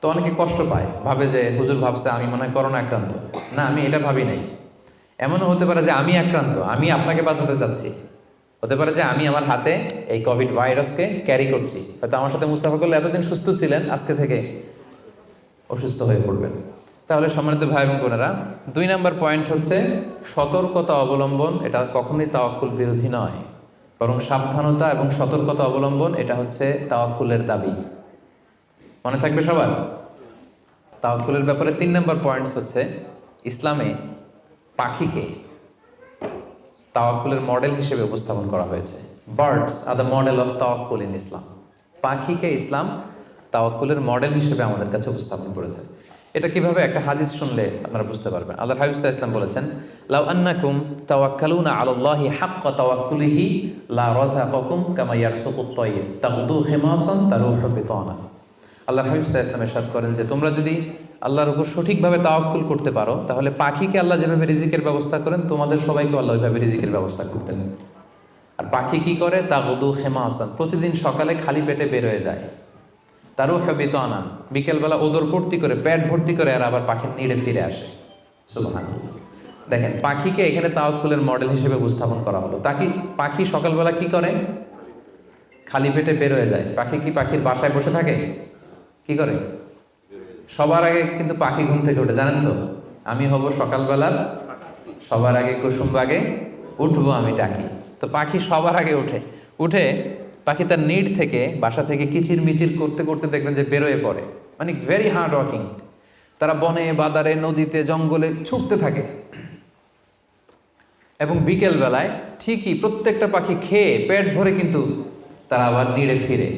তো অনেকে কষ্ট পায়, ভাবে যে হুজুর ভাবছে আমি মনে হয় করোনা আক্রান্ত। না, আমি এটা ভাবি নাই। এমনও হতে পারে যে আমি আক্রান্ত, আমি আপনাকে বাঁচাতে চাচ্ছি। হতে পারে যে আমি আমার হাতে এই কোভিড ভাইরাসকে ক্যারি করছি, হয়তো আমার সাথে মুসাফা করলে এতদিন সুস্থ ছিলেন, আজকে থেকে অসুস্থ হয়ে পড়বেন। তাহলে সম্মানিত ভাই এবং বোনেরা, 2 নম্বর পয়েন্ট হচ্ছে সতর্কতা অবলম্বন। এটা কখনোই তাওয়াক্কুল বিরোধী নয়, বরং সাবধানতা এবং সতর্কতা অবলম্বন এটা হচ্ছে তাওয়াক্কুলের দাবি। মনে থাকবে সবার। তাওয়াক্কুলের ব্যাপারে 3 নম্বর পয়েন্টস হচ্ছে, ইসলামে পাখিকে তাওয়াক্কুলের মডেল হিসেবে উপস্থাপন করা হয়েছে। Birds are the model of তাওয়াক্কুল ইন ইসলাম। পাখিকে ইসলাম তাওয়াক্কুলের মডেল হিসেবে আমাদের কাছে উপস্থাপন করেছে। এটা কিভাবে? একটা হাদিস শুনলে আপনারা বুঝতে পারবেন। আল্লাহর হাবিব সাল্লাল্লাহু আলাইহি ওয়াসাল্লাম বলেছেন, লাউ আন্নাকুম তাওয়াক্কালুনা আলাল্লাহি হাক্কা তাওয়াক্কুলিহি লা রাযাকাকুম কামা ইয়ারযুকুত তায়র তাগদু খিমাসান তারুহু বিতানা। আল্লাহর হাবিব সাল্লাল্লাহু আলাইহি ওয়াসাল্লাম ইরশাদ করেন যে তোমরা যদি আল্লাহর উপর সঠিকভাবে তাওয়াক্কুল করতে পারো, তাহলে পাখিকে আল্লাহ যেভাবে রিজিকের ব্যবস্থা করেন, তোমাদের সবাইকে আল্লাহ ওইভাবে রিজিকের ব্যবস্থা করতেন। আর পাখি কি করে? তাগদু খিমাসান, প্রতিদিন সকালে খালি পেটে বের হয়ে যায়। তারুহু বিতানা, বিকেলবেলা ওদর ভর্তি করে, পেট ভর্তি করে, আর আবার পাখির নিড়ে ফিরে আসে। সুবহানাল্লাহ। দেখেন, পাখিকে এখানে তাওয়াক্কুলের মডেল হিসেবে উপস্থাপন করা হলো। পাখি সকালবেলা কি করে? খালি পেটে বের হয়ে যায়। পাখি কি পাখির বাসায় বসে থাকে? কি করে? সবার আগে কিন্তু পাখি ঘুম থেকে ওঠে, জানেন তো? আমি হব সকালবেলার সবার আগে কুসুমবাগে উঠবো আমি ডাকি। তো পাখি সবার আগে উঠে পাখি তার নিড থেকে, বাসা থেকে কিচির মিচির করতে করতে দেখবেন যে বেরোয় পড়ে। মানে ভেরি হার্ড ওয়ার্কিং। তারা বনে বাদারে নদীতে জঙ্গলে ছুটতে থাকে, এবং বিকেল বেলায় ঠিকই প্রত্যেকটা পাখি খেয়ে পেট ভরে কিন্তু তারা আবার নিড়ে ফিরে।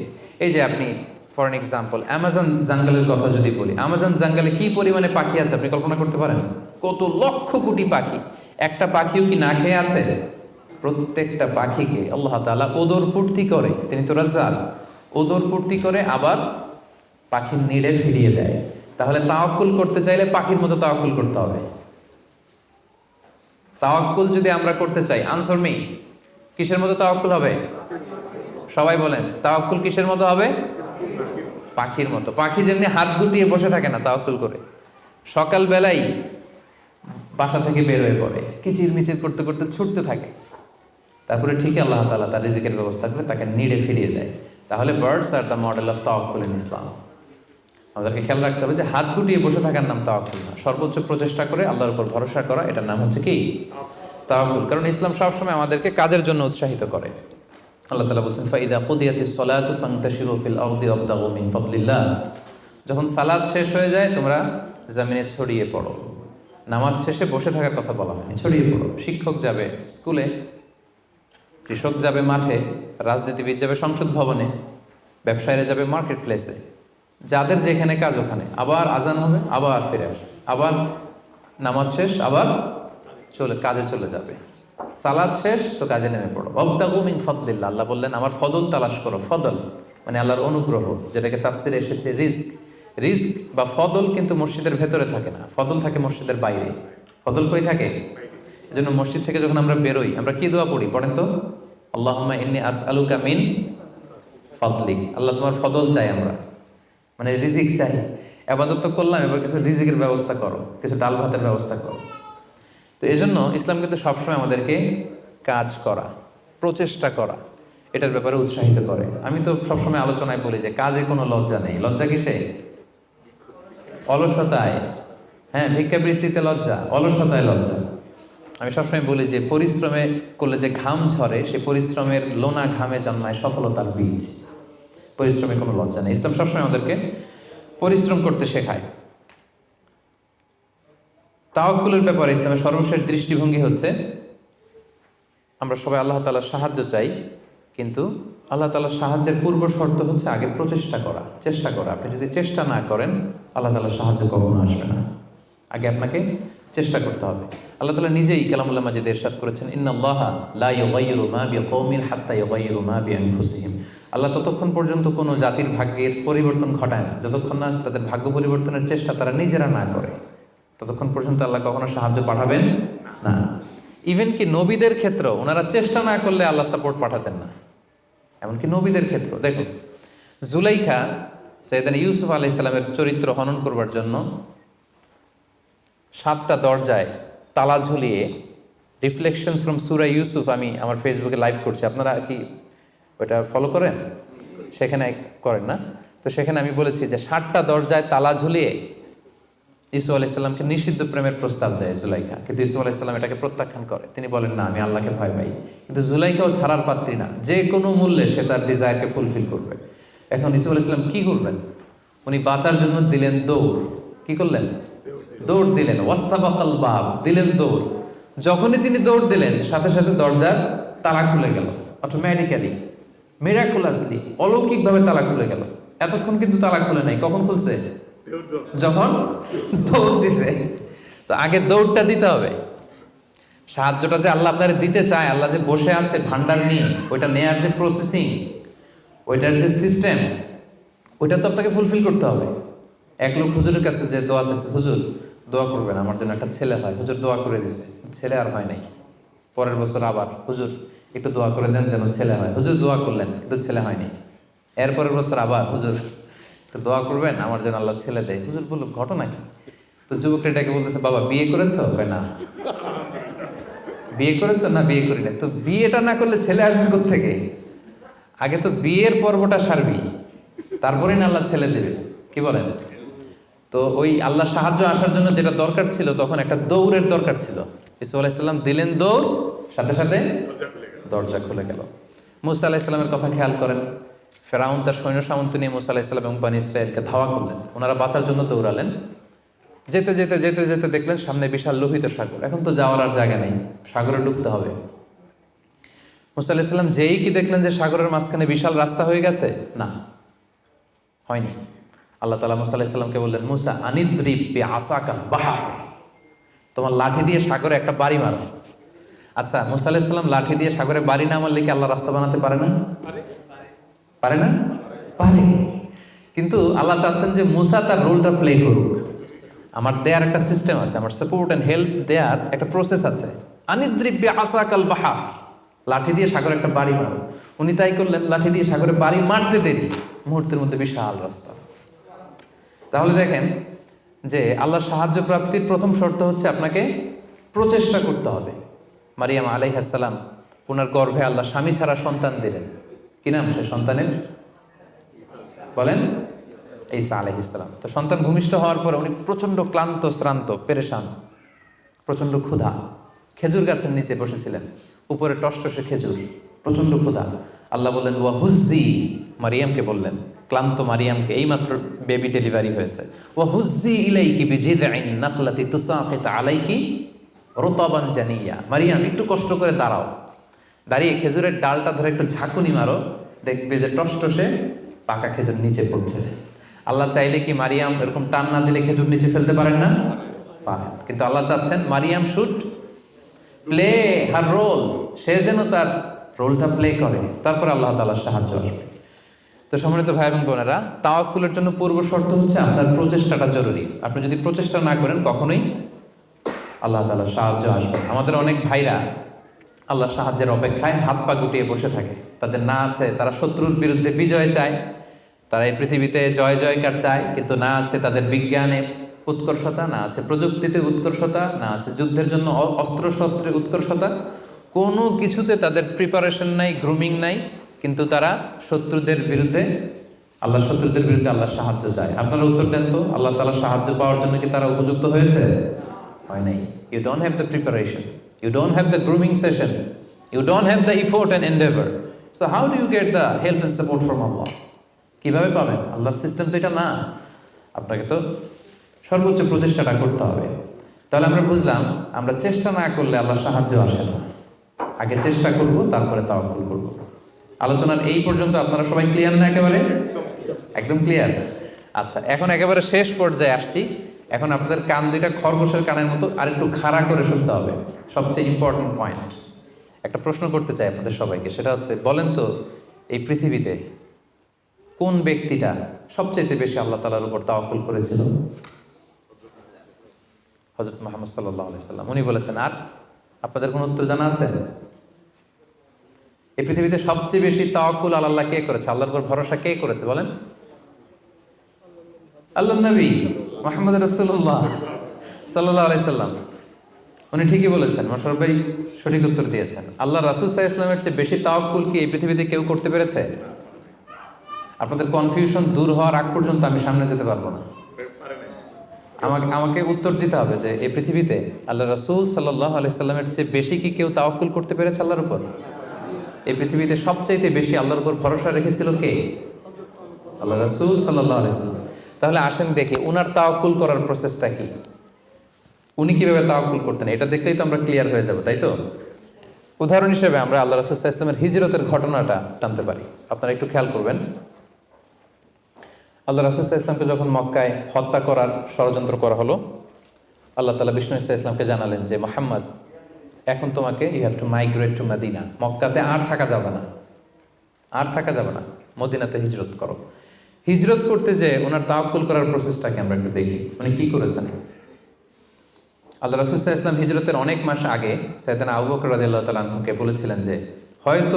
এই যে আপনি ফর এন এক্সাম্পল অ্যামাজন জঙ্গলের কথা যদি বলি, অ্যামাজন জঙ্গলে কি পরিমাণে পাখি আছে আপনি কল্পনা করতে পারেন? কত লক্ষ কোটি পাখি। একটা পাখিও কি না খেয়ে আছে? প্রত্যেকটা পাখিকে আল্লাহ তাআলা ওদর পূর্তি করে, তিনি তো রাজ্জাক, ওদর পূর্তি করে আবার পাখির নিড়ে ফিরিয়ে দেয়। তাহলে তাওয়াক্কুল করতে চাইলে পাখির মতো তাওয়াক্কুল করতে হবে। তাওয়াক্কুল যদি আমরা করতে চাই, আনসার মি, কিসের মতো তাওয়াক্কুল হবে? সবাই বলেন, তাওয়াক্কুল কিসের মতো হবে? পাখির মতো। পাখি যেমনি হাত গুটিয়ে বসে থাকে না তাওয়াক্কুল করে, সকালবেলাই বাসা থেকে বের হয়ে পড়ে, কিচির মিচির করতে করতে ছুটতে থাকে, তারপরে ঠিকই আল্লাহ তাআলা তার রিজিকের ব্যবস্থা করে তাকে নিড়ে ফিরিয়ে দেয়। তাহলে birds are the model of তাওয়াক্কুল ইন ইসলাম। আমাদেরকে খেয়াল রাখতে হবে যে হাত গুটিয়ে বসে থাকার নাম তাওয়াক্কুল না, সর্বোচ্চ প্রচেষ্টা করে আল্লাহর উপর ভরসা করা, এটার নাম হচ্ছে কি? তাওয়াক্কুল। কারণ ইসলাম সবসময় আমাদেরকে কাজের জন্য উৎসাহিত করে। আল্লাহ তাআলা বলছেন, ফাইদা কুদিয়াতিস সালাতু ফান্তাশিরু ফিল আরদি ওয়াবতাগু মিন ফাদলিল্লাহ। যখন সালাত শেষ হয়ে যায় তোমরা জমিনে ছড়িয়ে পড়ো। নামাজ শেষে বসে থাকার কথা বলা হয়নি, ছড়িয়ে পড়ো। শিক্ষক যাবে স্কুলে, কৃষক যাবে মাঠে, রাজনীতিবিদ যাবে সংসদ ভবনে, ব্যবসায়ীরা যাবে মার্কেট প্লেসে, যাদের যেখানে কাজ ওখানে। আবার আজান হবে, আবার ফিরে আসবে, আবার নামাজ শেষ, আবার কাজে চলে যাবে। সালাদ শেষ তো কাজে নেমে পড়ো। ওয়াবতাগু মিন ফাদলিল্লাহ, আল্লাহ বললেন আমার ফদল তালাশ করো। ফদল মানে আল্লাহর অনুগ্রহ, যেটাকে তাফসিরে এসেছে রিস্ক। রিস্ক বা ফদল কিন্তু মসজিদের ভেতরে থাকে না, ফদল থাকে মসজিদের বাইরে। ফদল কই থাকে? এজন্য মসজিদ থেকে যখন আমরা বেরোই আমরা কি দোয়া পড়ি পড়েন তো? আল্লাহুম্মা ইন্নী আসআলুকা মিন ফাদলিক, আল্লাহ তোমার ফদল চাই আমরা, মানে রিজিক চাই। ইবাদত তো করলাম, এবার কিছু রিজিকের ব্যবস্থা করো, কিছু ডাল ভাতের ব্যবস্থা করো। তো এই জন্য ইসলাম কিন্তু সবসময় আমাদেরকে কাজ করা, প্রচেষ্টা করা, এটার ব্যাপারে উৎসাহিত করে। আমি তো সবসময় আলোচনায় বলি যে কাজে কোনো লজ্জা নেই। লজ্জা কিসে? অলসতায়। হ্যাঁ, ভিক্ষাবৃত্তিতে লজ্জা, অলসতায় লজ্জা। আমি সবসময় বলি যে পরিশ্রমে করলে যে ঘাম ঝরে, সেই পরিশ্রমের লোনা ঘামে জন্মায় সফলতার বীজ। পরিশ্রমে কোনো লজ্জা নেই। ইসলাম সবসময় আমাদেরকে পরিশ্রম করতে শেখায়। তাওয়াক্কুলের ব্যাপারে ইসলামের সর্বশেষ দৃষ্টিভঙ্গি হচ্ছে আমরা সবাই আল্লাহ তাআলার সাহায্য চাই, কিন্তু আল্লাহ তাআলার সাহায্যের পূর্ব শর্ত হচ্ছে আগে প্রচেষ্টা করা, চেষ্টা করা। আপনি যদি চেষ্টা না করেন আল্লাহ তাআলার সাহায্য কখনো আসবে না। আগে আপনাকে চেষ্টা করতে হবে। আল্লাহ তাআলা নিজেই কালামুল্লাহ মাজিদে ইরশাদ করেছেন, ইন্নাল্লাহা লা ইউগাইয়িরু মা বিকওমিন হাত্তা ইউগাইয়িরু মা বিআনফুসিহিম। আল্লাহ ততক্ষণ পর্যন্ত কোনো জাতির ভাগ্যের পরিবর্তন ঘটায় না যতক্ষণ না তাদের ভাগ্য পরিবর্তনের চেষ্টা তারা নিজেরা না করে, ততক্ষণ পর্যন্ত আল্লাহ কখনো সাহায্য পাঠাবেন না। ইভেন কি নবীদের ক্ষেত্রেও ওনারা চেষ্টা না করলে আল্লাহ সাপোর্ট পাঠাতেন না। এমনকি নবীদের ক্ষেত্র দেখুন, জুলাইখা সাইয়েদনা ইউসুফ আলাইহিস সালামের চরিত্র হনন করবার জন্য 7টা দরজায় তালা ঝুলিয়ে, রিফ্লেকশনস ফ্রম সূরা ইউসুফ আমি আমার ফেসবুকে লাইভ করছি, আপনারা কি ওটা ফলো করেন? সেখানে করেন না? তো সেখানে আমি বলেছি যে 7টা দরজায় তালা ঝুলিয়ে ইউসুফ আলাইহিস সালামকে নিষিদ্ধ প্রেমের প্রস্তাব দেয় জুলাইখা, কিন্তু ইউসুফ আলাইহিস সালাম এটাকে প্রত্যাখ্যান করে। তিনি বলেন না, আমি আল্লাহকে ভয় পাই। কিন্তু জুলাইখাও ছাড়ার পাত্রী না, যে কোনো মূল্যে সে তার ডিজায়ারকে ফুলফিল করবে। এখন ইউসুফ আলাইহিস সালাম কি করবেন? উনি বাঁচার জন্য দিলেন দৌড়। কি করলেন? দৌড় দিলেন। ওয়াস্তাবাকাল বাব, দিলেন দৌড়। যখনই তিনি দৌড় দিলেন সাথে সাথে দরজার তালা খুলে গেল, অটোমেটিক্যালি, মিরাকুলাসলি, অলৌকিকভাবে তালা খুলে গেল। এতক্ষণ কিন্তু তালা খুলে নাই। কখন খুলছে? যখন দৌড় দিছে। তো আগে দৌড়টা দিতে হবে। সাহায্যটা যে আল্লাহ আপনার দিতে চায়, আল্লাহ যে বসে আছে ভান্ডার নিয়ে, ওইটা নেয়ার যে প্রসেসিং, ওইটার যে সিস্টেম, ওইটা তো আপনাকে ফুলফিল করতে হবে। এক লোক হুজুরের কাছে যে দোয়া চাইছে, হুজুর দোয়া করবেন আমার জন্য একটা ছেলে হয়। হুজুর দোয়া করে দিছে, ছেলে আর হয় নাই। পরের বছর আবার, হুজুর একটু দোয়া করে দেন যেন ছেলে হয়। হুজুর দোয়া করলেন কিন্তু ছেলে হয়নি। এরপরের বছর আবার, হুজুর তো দোয়া করবেন আমার যেন আল্লাহ ছেলে দেয়। হুজুর বলল ঘটনা কি? তো যুবকটা এটাকে বলতেছে, বাবা বিয়ে করেছো? না। বিয়ে করেছো? না, বিয়ে করি না। তো বিয়েটা না করলে ছেলে আসবে কোত্থেকে? আগে তো বিয়ের পর্বটা সারবি, তারপরে না আল্লাহ ছেলে দেবে। কি বলেন? তো ওই আল্লাহ সাহায্য আসার জন্য যেটা দরকার ছিল, তখন একটা দৌড়ের দরকার ছিল। ইসুফ আলাইহিস সালাম দিলেন দৌড়, সাথে সাথে দরজা খুলে গেল। মুসা আলাইহিস সালামের কথা খেয়াল করেন। ফেরাউন তার সৈন্য সামন্ত নিয়ে মুসা আলাইহিস সালাম এবং বনী ইসরাঈলকে ধাওয়া করলেন। ওনারা বাঁচার জন্য দৌড়ালেন। যেতে যেতে যেতে যেতে দেখলেন সামনে বিশাল লোহিত সাগর। এখন তো যাওয়ার আর জায়গা নেই, সাগরে ডুবতে হবে। মুসা আলাইহিস সালাম যেই কি দেখলেন যে সাগরের মাঝখানে বিশাল রাস্তা হয়ে গেছে, না, হয়নি। আল্লাহ তাআলা মুসা আলাইহিস সালামকে বললেন, মুসা আনিদ্রিব বিআসাকাল বাহর, তোমার লাঠি দিয়ে সাগরে একটা বাড়ি মারো। আচ্ছা, মুসা আলাইহিস সালাম লাঠি দিয়ে সাগরে বাড়ি না মারলে কি আল্লাহ রাস্তা বানাতে পারে না? পারে না? পারে। কিন্তু আল্লাহ চাচ্ছেন যে মুসা তার রোলটা প্লে করুক। আমার দেয়ার একটা সিস্টেম আছে, আমার সাপোর্ট এন্ড হেল্প দেয়ার একটা প্রসেস আছে। আনিদ্রিব বিআসাকাল বাহর, লাঠি দিয়ে সাগরে একটা বাড়ি মারো। উনি তাই করলেন, লাঠি দিয়ে সাগরে বাড়ি মারতে দেরি, মুহূর্তের মধ্যে বিশাল রাস্তা। তাহলে দেখেন যে আল্লাহর সাহায্য প্রাপ্তির প্রথম শর্ত হচ্ছে আপনাকে প্রচেষ্টা করতে হবে। মারিয়াম আলাইহিস সালাম, ওনার গর্ভে আল্লাহ স্বামী ছাড়া সন্তান দিলেন। কি নাম সে সন্তানের? বলেন। ঈসা আলাইহিস সালাম। তো সন্তান ভূমিষ্ঠ হওয়ার পরে উনি প্রচন্ড ক্লান্ত, শ্রান্ত, পেরেশান, প্রচন্ড ক্ষুধা। খেজুর গাছের নিচে বসেছিলেন, উপরে টসটসে খেজুর, প্রচন্ড ক্ষুধা। আল্লাহ বললেন ওয়া হুজ্জি, মারিয়ামকে বললেন, ক্লান্ত মারিয়ামকে, এইমাত্র বেবি ডেলিভারি হয়েছে, ওয়া হুজ্জি ইলাইকি বিজিযআইন নাখলাতি তুসাকিত আলাইকি রুতাবান জানিয়া। মারিয়াম একটু কষ্ট করে দাঁড়াও, দাঁড়িয়ে খেজুরের ডালটা ধরে একটু ঝাঁকুনি মারো, দেখবে যে টসটসে পাকা খেজুর নিচে পড়ছে। আল্লাহ চাইলে কি মারিয়াম এরকম টান না দিলে খেজুর নিচে ফেলতে পারেন না? পারেন। কিন্তু আল্লাহ চাচ্ছেন Maryam should play her role, সে যেন তার রোলটা প্লে করে, তারপরে আল্লাহ তাআলার সাহায্য আসবে। তো সম্মানিত ভাই এবং বোনেরা, তাওয়াক্কুলের জন্য পূর্ব শর্ত হচ্ছে আপনার প্রচেষ্টাটা জরুরি। আপনি যদি প্রচেষ্টা না করেন কখনোই আল্লাহ তাআলার সাহায্য আসবে। আমাদের অনেক ভাইরা আল্লাহর সাহায্যের অপেক্ষায় হাত পা গুটিয়ে বসে থাকে, তাদের না আছে তারা শত্রুর বিরুদ্ধে বিজয় চায়, তারা এই পৃথিবীতে জয় জয়কার চায়, কিন্তু না আছে তাদের বিজ্ঞানে উৎকর্ষতা, না আছে প্রযুক্তিতে উৎকর্ষতা, না আছে যুদ্ধের জন্য অস্ত্র শস্ত্রের উৎকর্ষতা, কোনো কিছুতে তাদের প্রিপারেশন নাই, গ্রুমিং নাই, কিন্তু তারা শত্রুদের বিরুদ্ধে শত্রুদের বিরুদ্ধে আল্লাহর সাহায্য চায়। আপনারা উত্তর দেন তো, আল্লাহ তাআলার সাহায্য পাওয়ার জন্য কি তারা উপযুক্ত হয়েছে? হয় নাই। You don't have the preparation, you don't have the grooming session, you don't have the effort and endeavour, so how do you get the help and support from Allah? কিভাবে পাবেন? আল্লাহর সিস্টেম তো এটা না। আপনাকে তো সর্বোচ্চ প্রচেষ্টাটা করতে হবে। তাহলে আমরা বুঝলাম, আমরা চেষ্টা না করলে আল্লাহর সাহায্য আসে না। আগে চেষ্টা করব, তারপরে তাওয়াক্কুল করব। আলোচনার এই পর্যন্ত আপনারা সবাই ক্লিয়ার না? একেবারে একদম ক্লিয়ার। আচ্ছা, এখন একেবারে শেষ পর্যায়ে আসছি। এখন আপনাদের কান দুইটা খরগোশের কানের মতো আর একটু খাড়া করে শুনতে হবে। সবচেয়ে ইম্পর্টেন্ট পয়েন্ট। একটা প্রশ্ন করতে চাই আপনাদের সবাইকে, সেটা হচ্ছে, বলেন তো এই পৃথিবীতে কোন ব্যক্তিটা সবচেয়ে বেশি আল্লাহ তাআলার উপর তাওয়াক্কুল করেছিল? হযরত মুহাম্মদ সাল্লাল্লাহু আলাইহি সাল্লাম। উনি বলেছেন। আর আপনাদের কোন উত্তর জানা আছে? এই পৃথিবীতে সবচেয়ে বেশি তাওয়াক্কুল আল্লাহ কে করেছে? আল্লাহর উপর ভরসা কে করেছে বলেন? আল্লাহর নবী মুহাম্মদ রাসূলুল্লাহ সাল্লাল্লাহু আলাইহি সাল্লাম। উনি ঠিকই বলেছেন, মাশাআল্লাহ ভাই সঠিক উত্তর দিয়েছেন। আল্লাহ রাসূল সাল্লাল্লাহু আলাইহি ওয়াসাল্লামের চেয়ে বেশি তাওয়াক্কুল কি এই পৃথিবীতে কেউ করতে পেরেছে? আপনাদের কনফিউশন দূর হওয়ার আগ পর্যন্ত আমি সামনে যেতে পারবো না। আমাকে উত্তর দিতে হবে যে এই পৃথিবীতে আল্লাহ রাসূল সাল্লাল্লাহু আলাইহি সাল্লামের চেয়ে বেশি কি কেউ তাওয়াক্কুল করতে পেরেছে আল্লাহর উপর? এই পৃথিবীতে সবচাইতে বেশি আল্লাহর উপর ভরসা রেখেছিল কে? আল্লাহ রাসূল সাল্লাল্লাহু আলাইহি সাল্লাম। তাহলে আসেন দেখি উনার তাওয়াক্কুল করার প্রসেসটা কি, উনি কিভাবে তাওয়াক্কুল করতেন। এটা দেখলেই তো আমরা ক্লিয়ার হয়ে যাব, তাই তো? উদাহরণ হিসেবে আমরা আল্লাহ রাসূল সাল্লাল্লাহু আলাইহি ওয়াসাল্লামের হিজরতের ঘটনাটা টানতে পারি। আপনারা একটু খেয়াল করবেন। আল্লাহ রাসূল সাল্লাল্লাহু আলাইহি ওয়াসাল্লামকে যখন মক্কায় হত্যা করার ষড়যন্ত্র করা হলো, আল্লাহ তাআলা বিষ্ণু সাল্লাল্লাহু আলাইহি ওয়াসাল্লামকে জানালেন যে মুহাম্মদ, এখন তোমাকে you have to migrate to Medina. মক্কাতে আর থাকা যাবে না, আর থাকা যাবে না, মদিনাতে হিজরত করো। হিজরত করতে যে ওনার তাওয়াক্কুল করার প্রসেসটাকে আমরা একটু দেখি, উনি কি করেছেন। আল্লাহ রাসূল সাল্লাল্লাহু আলাইহি ওয়াসাল্লাম হিজরতের অনেক মাস আগে সাইয়েদনা আবু বকর রাদিয়াল্লাহু তাআলা আনহুকে বলেছিলেন যে হয়তো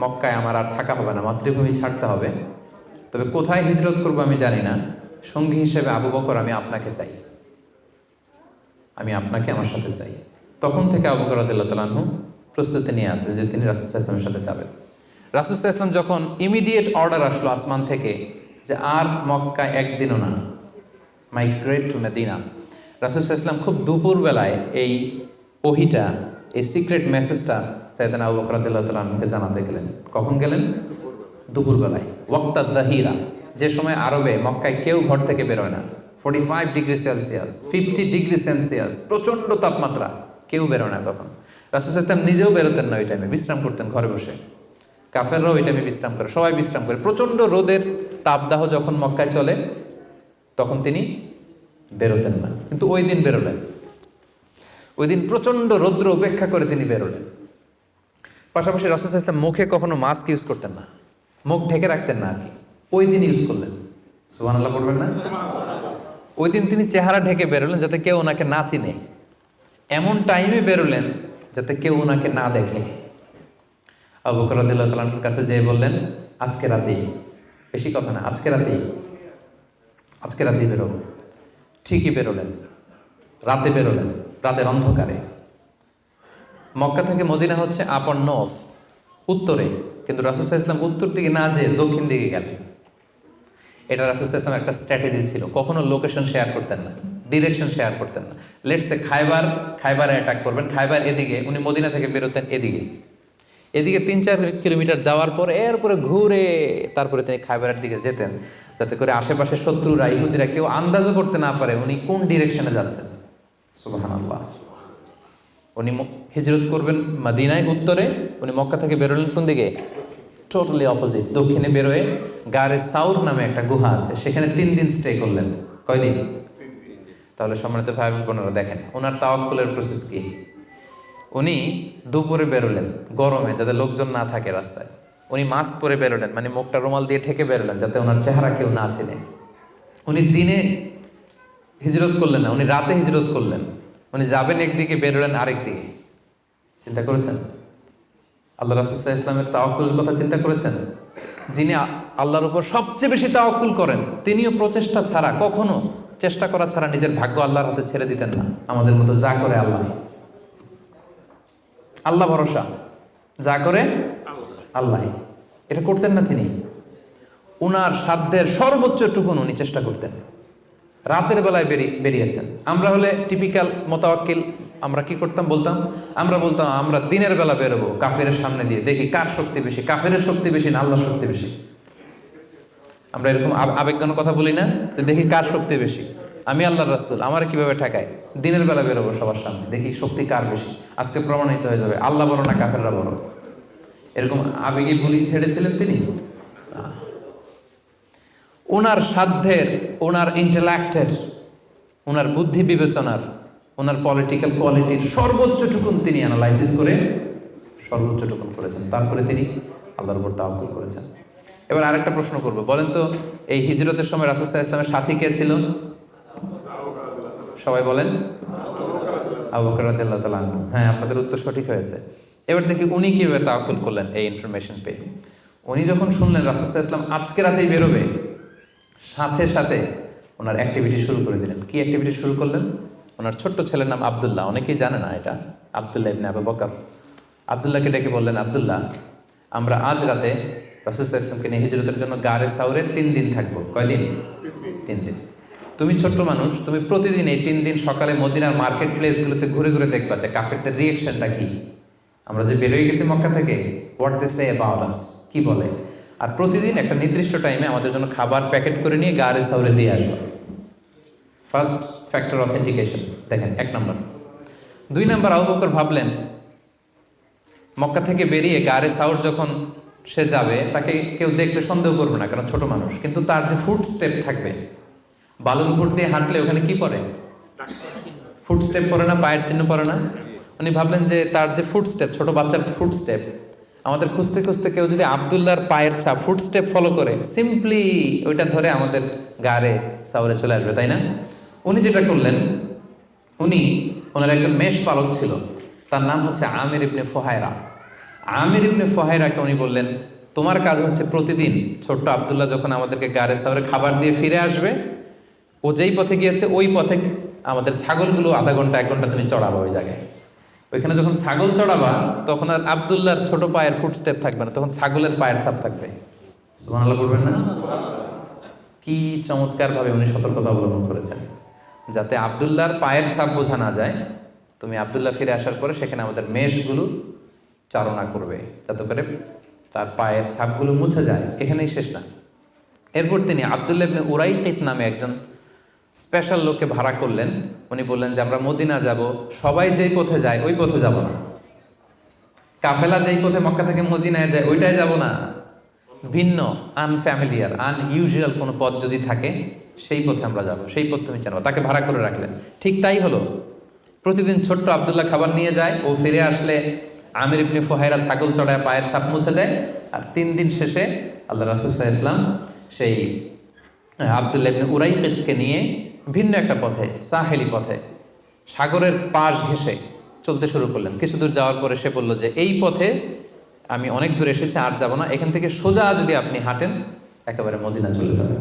মক্কায় আমার আর থাকা হবে না, মাতৃভূমি ছাড়তে হবে, তবে কোথায় হিজরত করবো আমি জানি না, সঙ্গী হিসেবে আবু বকর আমি আপনাকে চাই, আমি আপনাকে আমার সাথে চাই। তখন থেকে আবু বকর রাদিয়াল্লাহু তাআলা আনহু প্রস্তুতি নিয়ে আছে যে তিনি রাসূল সাল্লাল্লাহু আলাইহি ওয়াসাল্লামের সাথে যাবেন। রাসূল সাল্লাল্লাহু আলাইহি ওয়াসাল্লাম যখন ইমিডিয়েট অর্ডার আসলো আসমান থেকে যে আর মক্কায় একদিনও না, মাইগ্রেট টু মদিনা, রাসূল সাল্লাল্লাহু আলাইহি ওয়াসাল্লাম খুব দুপুরবেলায় এই ওহিটা, এই সিক্রেট মেসেজটা সাইয়েদনা আবু বকর রাদিয়াল্লাহু তাআলা আনহুকে জানাতে গেলেন। কখন গেলেন? দুপুরবেলায়, ওয়াক্তা যাহিরা, যে সময় আরবে মক্কায় কেউ ঘর থেকে বেরোয় না। 45 ডিগ্রি সেলসিয়াস, 50 ডিগ্রি সেলসিয়াস, প্রচণ্ড তাপমাত্রা, কেউ বেরোয় না তখন। রাসূল সাল্লাল্লাহু আলাইহি ওয়াসাল্লাম নিজেও বেরোতেন না ওই টাইমে, বিশ্রাম করতেন ঘরে বসে। কাফেররাও ওই টাইমে বিশ্রাম করে, সবাই বিশ্রাম করে। প্রচণ্ড রোদের তাপদাহ যখন মক্কায় চলে তখন তিনি বেরোতেন না, কিন্তু ওই দিন বেরোলেন। ওই দিন প্রচণ্ড রৌদ্র উপেক্ষা করে তিনি বেরোলেন। পাশাপাশি রাসূল সাল্লাল্লাহু আলাইহি ওয়াসাল্লাম মুখে কখনো মাস্ক ইউজ করতেন না, মুখ ঢেকে রাখতেন না আর কি, ওই দিন ইউজ করলেন। সুবহানাল্লাহ পড়বেন না? ওই দিন তিনি চেহারা ঢেকে বেরোলেন যাতে কেউ ওনাকে না চিনে, এমন টাইমে বেরোলেন যাতে কেউ ওনাকে না দেখে। আবু বকর রাদিয়াল্লাহু তাআলার কাছে যেয়ে বললেন, আজকে রাতেই, বেশি কথা না, আজকে রাতেই, আজকে রাতেই বেরোবো। ঠিকই বেরোলেন, রাতে বেরোলেন, রাতের অন্ধকারে। মক্কা থেকে মদিনা হচ্ছে আপ অন নর্থ, উত্তরে, কিন্তু রাসূল সাল্লাল্লাহু আলাইহি ওয়াসাল্লাম উত্তর দিকে না যেয়ে দক্ষিণ দিকে গেলেন। এটা রাসূল সাল্লাল্লাহু আলাইহি ওয়াসাল্লাম একটা স্ট্র্যাটেজি ছিল, কখনো লোকেশন শেয়ার করতেন না, ডিরেকশন শেয়ার করতেন না। লেটস সে খাইবারে অ্যাটাক করবেন, খাইবার এদিকে, উনি মদিনা থেকে বেরোতেন এদিকে, এদিকে 3-4 কিলোমিটার যাওয়ার পর এরপরে ঘুরে তারপরে তিনি খাইবারের দিকে যেতেন, যাতে করে আশেপাশে শত্রুরা, ইহুদিরা কেউ আন্দাজও করতে না পারে উনি কোন ডিরেকশনে যাচ্ছেন। সুবহানাল্লাহ। উনি হিজরত করবেন মদিনায় উত্তরে, উনি মক্কা থেকে বেরোলেন কোন দিকে? টোটালি অপোজিট, দক্ষিণে বেরোয় গারে সাউর নামে একটা গুহা আছে, সেখানে 3 দিন স্টে করলেন। কয়দিন? তাহলে সম্মানিত ভাই বোনেরা দেখেন ওনার তাওয়াক্কুলের প্রসেস কি। উনি দুপুরে বেরোলেন গরমে, যাতে লোকজন না থাকে রাস্তায়। উনি মাস্ক পরে বেরোলেন, মানে মুখটা রুমাল দিয়ে ঢেকে বেরোলেন যাতে ওনার চেহারা কেউ না চিনে। উনি দিনে হিজরত করলেন না, উনি রাতে হিজরত করলেন। উনি যাবেন একদিকে, বেরোলেন আরেক দিকে। চিন্তা করেছেন আল্লাহ রাসূল সাল্লাল্লাহু আলাইহি ওয়াসাল্লামের তাওয়াক্কুলের কথা? চিন্তা করেছেন? যিনি আল্লাহর উপর সবচেয়ে বেশি তাওয়াক্কুল করেন, তিনিও প্রচেষ্টা ছাড়া, কখনো চেষ্টা করা ছাড়া নিজের ভাগ্য আল্লাহর হাতে ছেড়ে দিতেন না। আমাদের মতো যা করে আল্লাহ, আল্লাহ ভরসা, যা করে আল্লাহ, এটা করতেন না তিনি। উনার সাধ্যের সর্বোচ্চটুকুন উনি চেষ্টা করতেন। রাতের বেলায় বেরিয়েছেন। আমরা হলে টিপিক্যাল মোতাওয়াক্কিল, আমরা কি করতাম? আমরা বলতাম আমরা দিনের বেলা বেরোবো কাফেরের সামনে দিয়ে, দেখি কার শক্তি বেশি, কাফেরের শক্তি বেশি না আল্লাহর শক্তি বেশি। আমরা এরকম আবেগঘন কথা বলি না, যে দেখি কার শক্তি বেশি, আমি আল্লাহর রাসূল, আমার কিভাবে ঠেকায়। দিনের বেলা বেরোবো সবার সামনে, দেখি শক্তি কার বেশি, আজকে প্রমাণিত হয়ে যাবে আল্লাহ বড় না কাফেররা বড়। এরকম আবেগী বুলি ছেড়েছিলেন তিনি। ওনার সাধ্যের, ওনার ইন্টেলেক্টের, ওনার বুদ্ধি বিবেচনার, ওনার পলিটিক্যাল কোয়ালিটির সর্বোচ্চটুকুন তিনি অ্যানালাইসিস করে সর্বোচ্চটুকুন করেছেন। তারপরে তিনি আল্লাহর উপর তাওয়াক্কুল করেছেন। এবার আরেকটা প্রশ্ন করব, বলেন তো এই হিজরতের সময় রাসূল সাল্লাল্লাহু আলাইহি ওয়াসাল্লামের সাথী কে ছিল? সবাই বলেন আবু বকর রাদিয়াল্লাহু তাআলা আনহু। হ্যাঁ, আপনাদের উত্তর সঠিক হয়েছে। এবার দেখি উনি কিভাবে তাওয়াক্কুল করলেন এই ইনফরমেশন পেয়ে। উনি যখন শুনলেন রাসূল সাল্লাল্লাহু আলাইহি ওয়াসাল্লাম আজকে রাতেই বেরোবে, সাথে সাথে ওনার অ্যাক্টিভিটি শুরু করে দিলেন। কি অ্যাক্টিভিটি শুরু করলেন? ওনার ছোট্ট ছেলের নাম আব্দুল্লাহ, অনেকেই জানে না এটা, আব্দুল্লাহ ইবনে আবু বকর। আব্দুল্লাহকে ডেকে বললেন, আব্দুল্লাহ, আমরা আজ রাতে রাসূল সাল্লাল্লাহু আলাইহি ওয়াসাল্লামকে নিয়ে হিজরতের জন্য গারে সাউরে 3 দিন থাকবো। কয়দিন? 3 দিন। তুমি ছোট্ট মানুষ, তুমি প্রতিদিন এই 3 দিন সকালে মদিনার মার্কেট প্লেসগুলোতে ঘুরে ঘুরে দেখবা যে কাফেরদের রিয়েকশনটা কি। আমরা যে বের হয়ে গেছি মক্কা থেকে, what they say about us, কি বলে। আর প্রতিদিন একটা নির্দিষ্ট টাইমে আমাদের জন্য খাবার প্যাকেট করে নিয়ে গারে সাউরে দিয়ে আসবে। ফার্স্ট ফ্যাক্টর অথেন্টিকেশন দেখেন, 1 নম্বর। 2 নম্বর, আবু বকর ভাবলেন মক্কা থেকে বেরিয়ে গারে সাউর যখন সে যাবে, তাকে কেউ দেখলে সন্দেহ করবে না, কারণ ছোট মানুষ। কিন্তু তার যে ফুট স্টেপ থাকবে, বালুর উপর দিয়ে হাঁটলে ওখানে কি পড়ে? ফুট স্টেপ পড়ে না, পায়ের চিহ্ন পড়ে না? উনি ভাবলেন যে তার যে ফুট স্টেপ, ছোট বাচ্চার ফুট স্টেপ, আমাদের খুঁজতে খুঁজতে কেউ যদি আব্দুল্লাহর পায়ের ছাপ, ফুট স্টেপ ফলো করে, সিম্পলি ওইটা ধরে আমাদের গারে সাউরে চলে আসবে, তাই না? উনি যেটা করলেন, ওনার একজন মেষ পালক ছিল, তার নাম হচ্ছে আমির ইবনে ফুহায়রা। আমির ইবনে ফুহায়রাকে উনি বললেন, তোমার কাজ হচ্ছে প্রতিদিন ছোট্ট আব্দুল্লাহ যখন আমাদেরকে গারে সাউরে খাবার দিয়ে ফিরে আসবে, ও যেই পথে গিয়েছে ওই পথে আমাদের ছাগলগুলো আধা ঘন্টা 1 ঘন্টা তুমি চড়াবা ওই জায়গায়। ওইখানে যখন ছাগল চড়াবা, তখন আর আব্দুল্লাহর ছোট পায়ের ফুট স্টেপ থাকবে না, তখন ছাগলের পায়ের ছাপ থাকবে। সুবহানাল্লাহ বলবেন না? কি চমৎকার ভাবে উনি সতর্কতা অবলম্বন করেছেন, যাতে আব্দুল্লাহর পায়ের ছাপ বোঝা না যায়। তুমি আব্দুল্লাহ ফিরে আসার পরে সেখানে আমাদের মেষগুলো চারণা করবে, যাতে করে তার পায়ের ছাপগুলো মুছে যায়। এখানেই শেষ না। এরপর তিনি আব্দুল্লাহ ইবনে উরাইকিত নামে একজন স্পেশাল লোককে ভাড়া করলেন। উনি বললেন যে আমরা মদিনা যাব, সবাই যেই পথে যায় ওই পথে যাব না, কাফেলা যেই পথে মক্কা থেকে মদিনায় যায় ওইটাই যাব না, ভিন্ন আনফ্যামিলিয়ার আনইউজুয়াল কোনো পথ যদি থাকে সেই পথে আমরা যাব, সেই পথ তুমি জানো। তাকে ভাড়া করে রাখলেন। ঠিক তাই হলো। প্রতিদিন ছোট্ট আব্দুল্লাহ খাবার নিয়ে যায়, ও ফিরে আসলে আমির ইবনে ফুহায়রা ছাগল চড়ায় পায়ের ছাপ মুছে দেয়। আর 3 দিন শেষে আল্লাহ রাসূল সাল্লাল্লাহু আলাইহি ওয়াসাল্লাম সেই আব্দুল্লাহ ইবনে উরাইকিতকে নিয়ে ভিন্ন একটা পথে, সাহেলি পথে, সাগরের পাশ ঘেঁষে চলতে শুরু করলেন। কিছু দূর যাওয়ার পরে সে বলল যে এই পথে আমি অনেক দূর এসেছি, আর যাব না, এখান থেকে সোজা যদি আপনি হাঁটেন একেবারে মদিনা চলে যাবেন।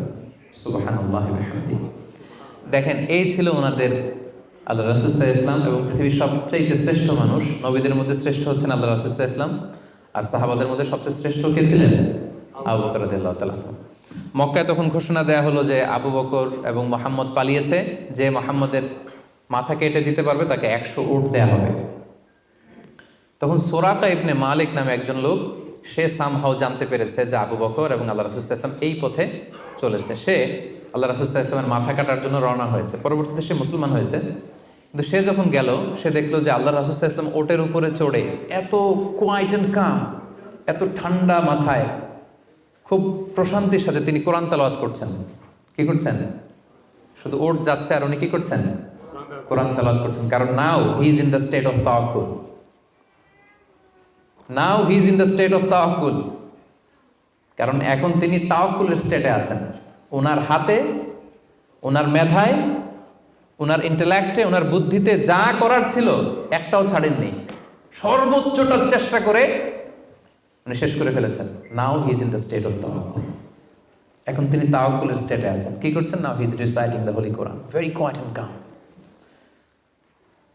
সুবহানাল্লাহি ওয়া বিহামদিহি। দেখেন, এই ছিল ওনাদের আল্লাহ রাসূল সাল্লাল্লাহু আলাইহি ওয়াসাল্লাম, এবং পৃথিবীর সবচেয়ে শ্রেষ্ঠ মানুষ। নবীদের মধ্যে শ্রেষ্ঠ হচ্ছেন আল্লাহ রাসূল সাল্লাল্লাহু আলাইহি ওয়াসাল্লাম, আর সাহাবাদের মধ্যে সবচেয়ে শ্রেষ্ঠ কে ছিলেন? আবু বকর রাদিয়াল্লাহু তাআলা। মক্কায় তখন ঘোষণা দেয়া হলো যে আবু বকর এবং মুহাম্মদ পালিয়েছে, যে মুহাম্মদের মাথা কেটে দিতে পারবে তাকে 100 উট দেয়া হবে। তখন সুরাকা ইবনে মালিক নামে একজন লোক, সে সামহাও জানতে পেরেছে যে আবু বকর এবং আল্লাহ রাসূল সাল্লাল্লাহু আলাইহি ওয়াসাল্লাম এই পথে চলেছে। সে আল্লাহ রাসূল সাল্লাল্লাহু আলাইহি ওয়াসাল্লামের মাথা কাটার জন্য রওনা হয়েছে। পরবর্তীতে সে মুসলমান হয়েছে। কিন্তু সে যখন গেল, সে দেখলো যে আল্লাহ রাসূল সাল্লাল্লাহু আলাইহি ওয়াসাল্লাম ওটের উপরে চড়ে এত কোয়াইট অ্যান্ড কাম, এত ঠান্ডা মাথায়, খুব প্রশান্তির সাথে তিনি কোরআন তেলাওয়াত করছেন। কি করছেন? শুধু ওট যাচ্ছে আর উনি কি করছেন? কোরআন তেলাওয়াত করছেন। কারণ now he is in the state of তাওয়াক্কুল। Now he is in the state of তাওয়াক্কুল, কারণ এখন তিনি তাওয়াক্কুলের স্টেটে আছেন। ওনার হাতে, ওনার মেধায়, ওনার ইন্টেলেক্টে, ওনার বুদ্ধিতে যা করার ছিল একটাও ছাড়েননি, সর্বোচ্চটা চেষ্টা করে উনি শেষ করে ফেলেছেন। Now he is in the state of তাওয়াক্কুল, এখন তিনি তাওয়াক্কুলের স্টেটে আছেন। কি করছেন? Now he is reciting the holy Quran, very quiet and calm.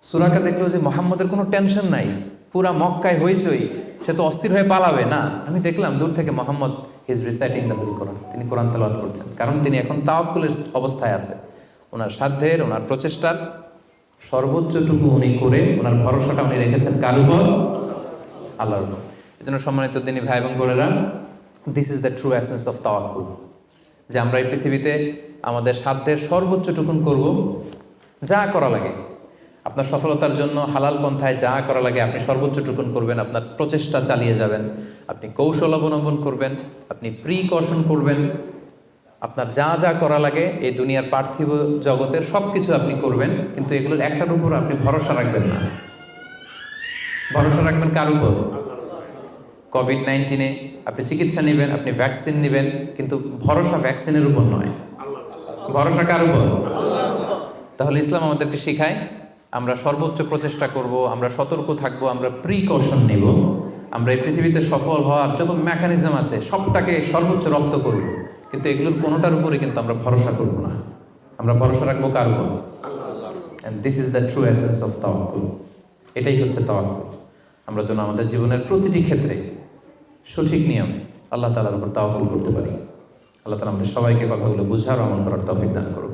সূরাকে দেখলো যে মুহাম্মদের কোনো টেনশন নাই, পুরা মক্কায় হইচই, সে তো অস্থির হয়ে পালাবে না। আমি দেখলাম দূর থেকে Muhammad he is reciting the holy Quran, তিনি কোরআন তেলাওয়াত করছেন, কারণ তিনি এখন তাওয়াক্কুলের অবস্থায় আছে। ওনার সাধ্যের, ওনার প্রচেষ্টার সর্বোচ্চটুকু উনি করে ওনার ভরসাটা উনি রেখেছেন কার উপর? আল্লাহর উপর। এই জন্য সম্মানিত দিনী ভাই এবং বোনেরা, this is the true essence of তাওয়াক্কুল, যে আমরা এই পৃথিবীতে আমাদের সাধ্যের সর্বোচ্চটুকুন করব, যা করা লাগে আপনার সফলতার জন্য হালাল পন্থায় যা করা লাগে আপনি সর্বোচ্চটুকুন করবেন, আপনার প্রচেষ্টা চালিয়ে যাবেন, আপনি কৌশল অবলম্বন করবেন, আপনি প্রিকশন করবেন, আপনার যা যা করা লাগে এই দুনিয়ার পার্থিব জগতের সব কিছু আপনি করবেন, কিন্তু এগুলোর একটার উপর আপনি ভরসা রাখবেন না। ভরসা রাখবেন কার উপর? কোভিড-19 আপনি চিকিৎসা নেবেন, আপনি ভ্যাকসিন নেবেন, কিন্তু ভরসা ভ্যাকসিনের উপর নয়, ভরসা কার উপর? তাহলে ইসলাম আমাদেরকে শেখায় আমরা সর্বোচ্চ প্রচেষ্টা করব, আমরা সতর্ক থাকব, আমরা প্রিকশন নেব, আমরা এই পৃথিবীতে সফল হওয়ার যত মেকানিজম আছে সবটাকে সর্বোচ্চ রপ্ত করব, কিন্তু এগুলোর কোনোটার উপরে কিন্তু আমরা ভরসা করব না। আমরা ভরসা রাখবো কার উপর? And this is the true essence of তাওয়াক্কুল। এটাই হচ্ছে তাওয়াক্কুল। আমরা যেন আমাদের জীবনের প্রতিটি ক্ষেত্রে সঠিক নিয়মে আল্লাহ তাআলার উপর তাওয়াক্কুল করতে পারি। আল্লাহ তাআলা আমাদের সবাইকে কথাগুলো বুঝার ও আমল করার তৌফিক দান করুন।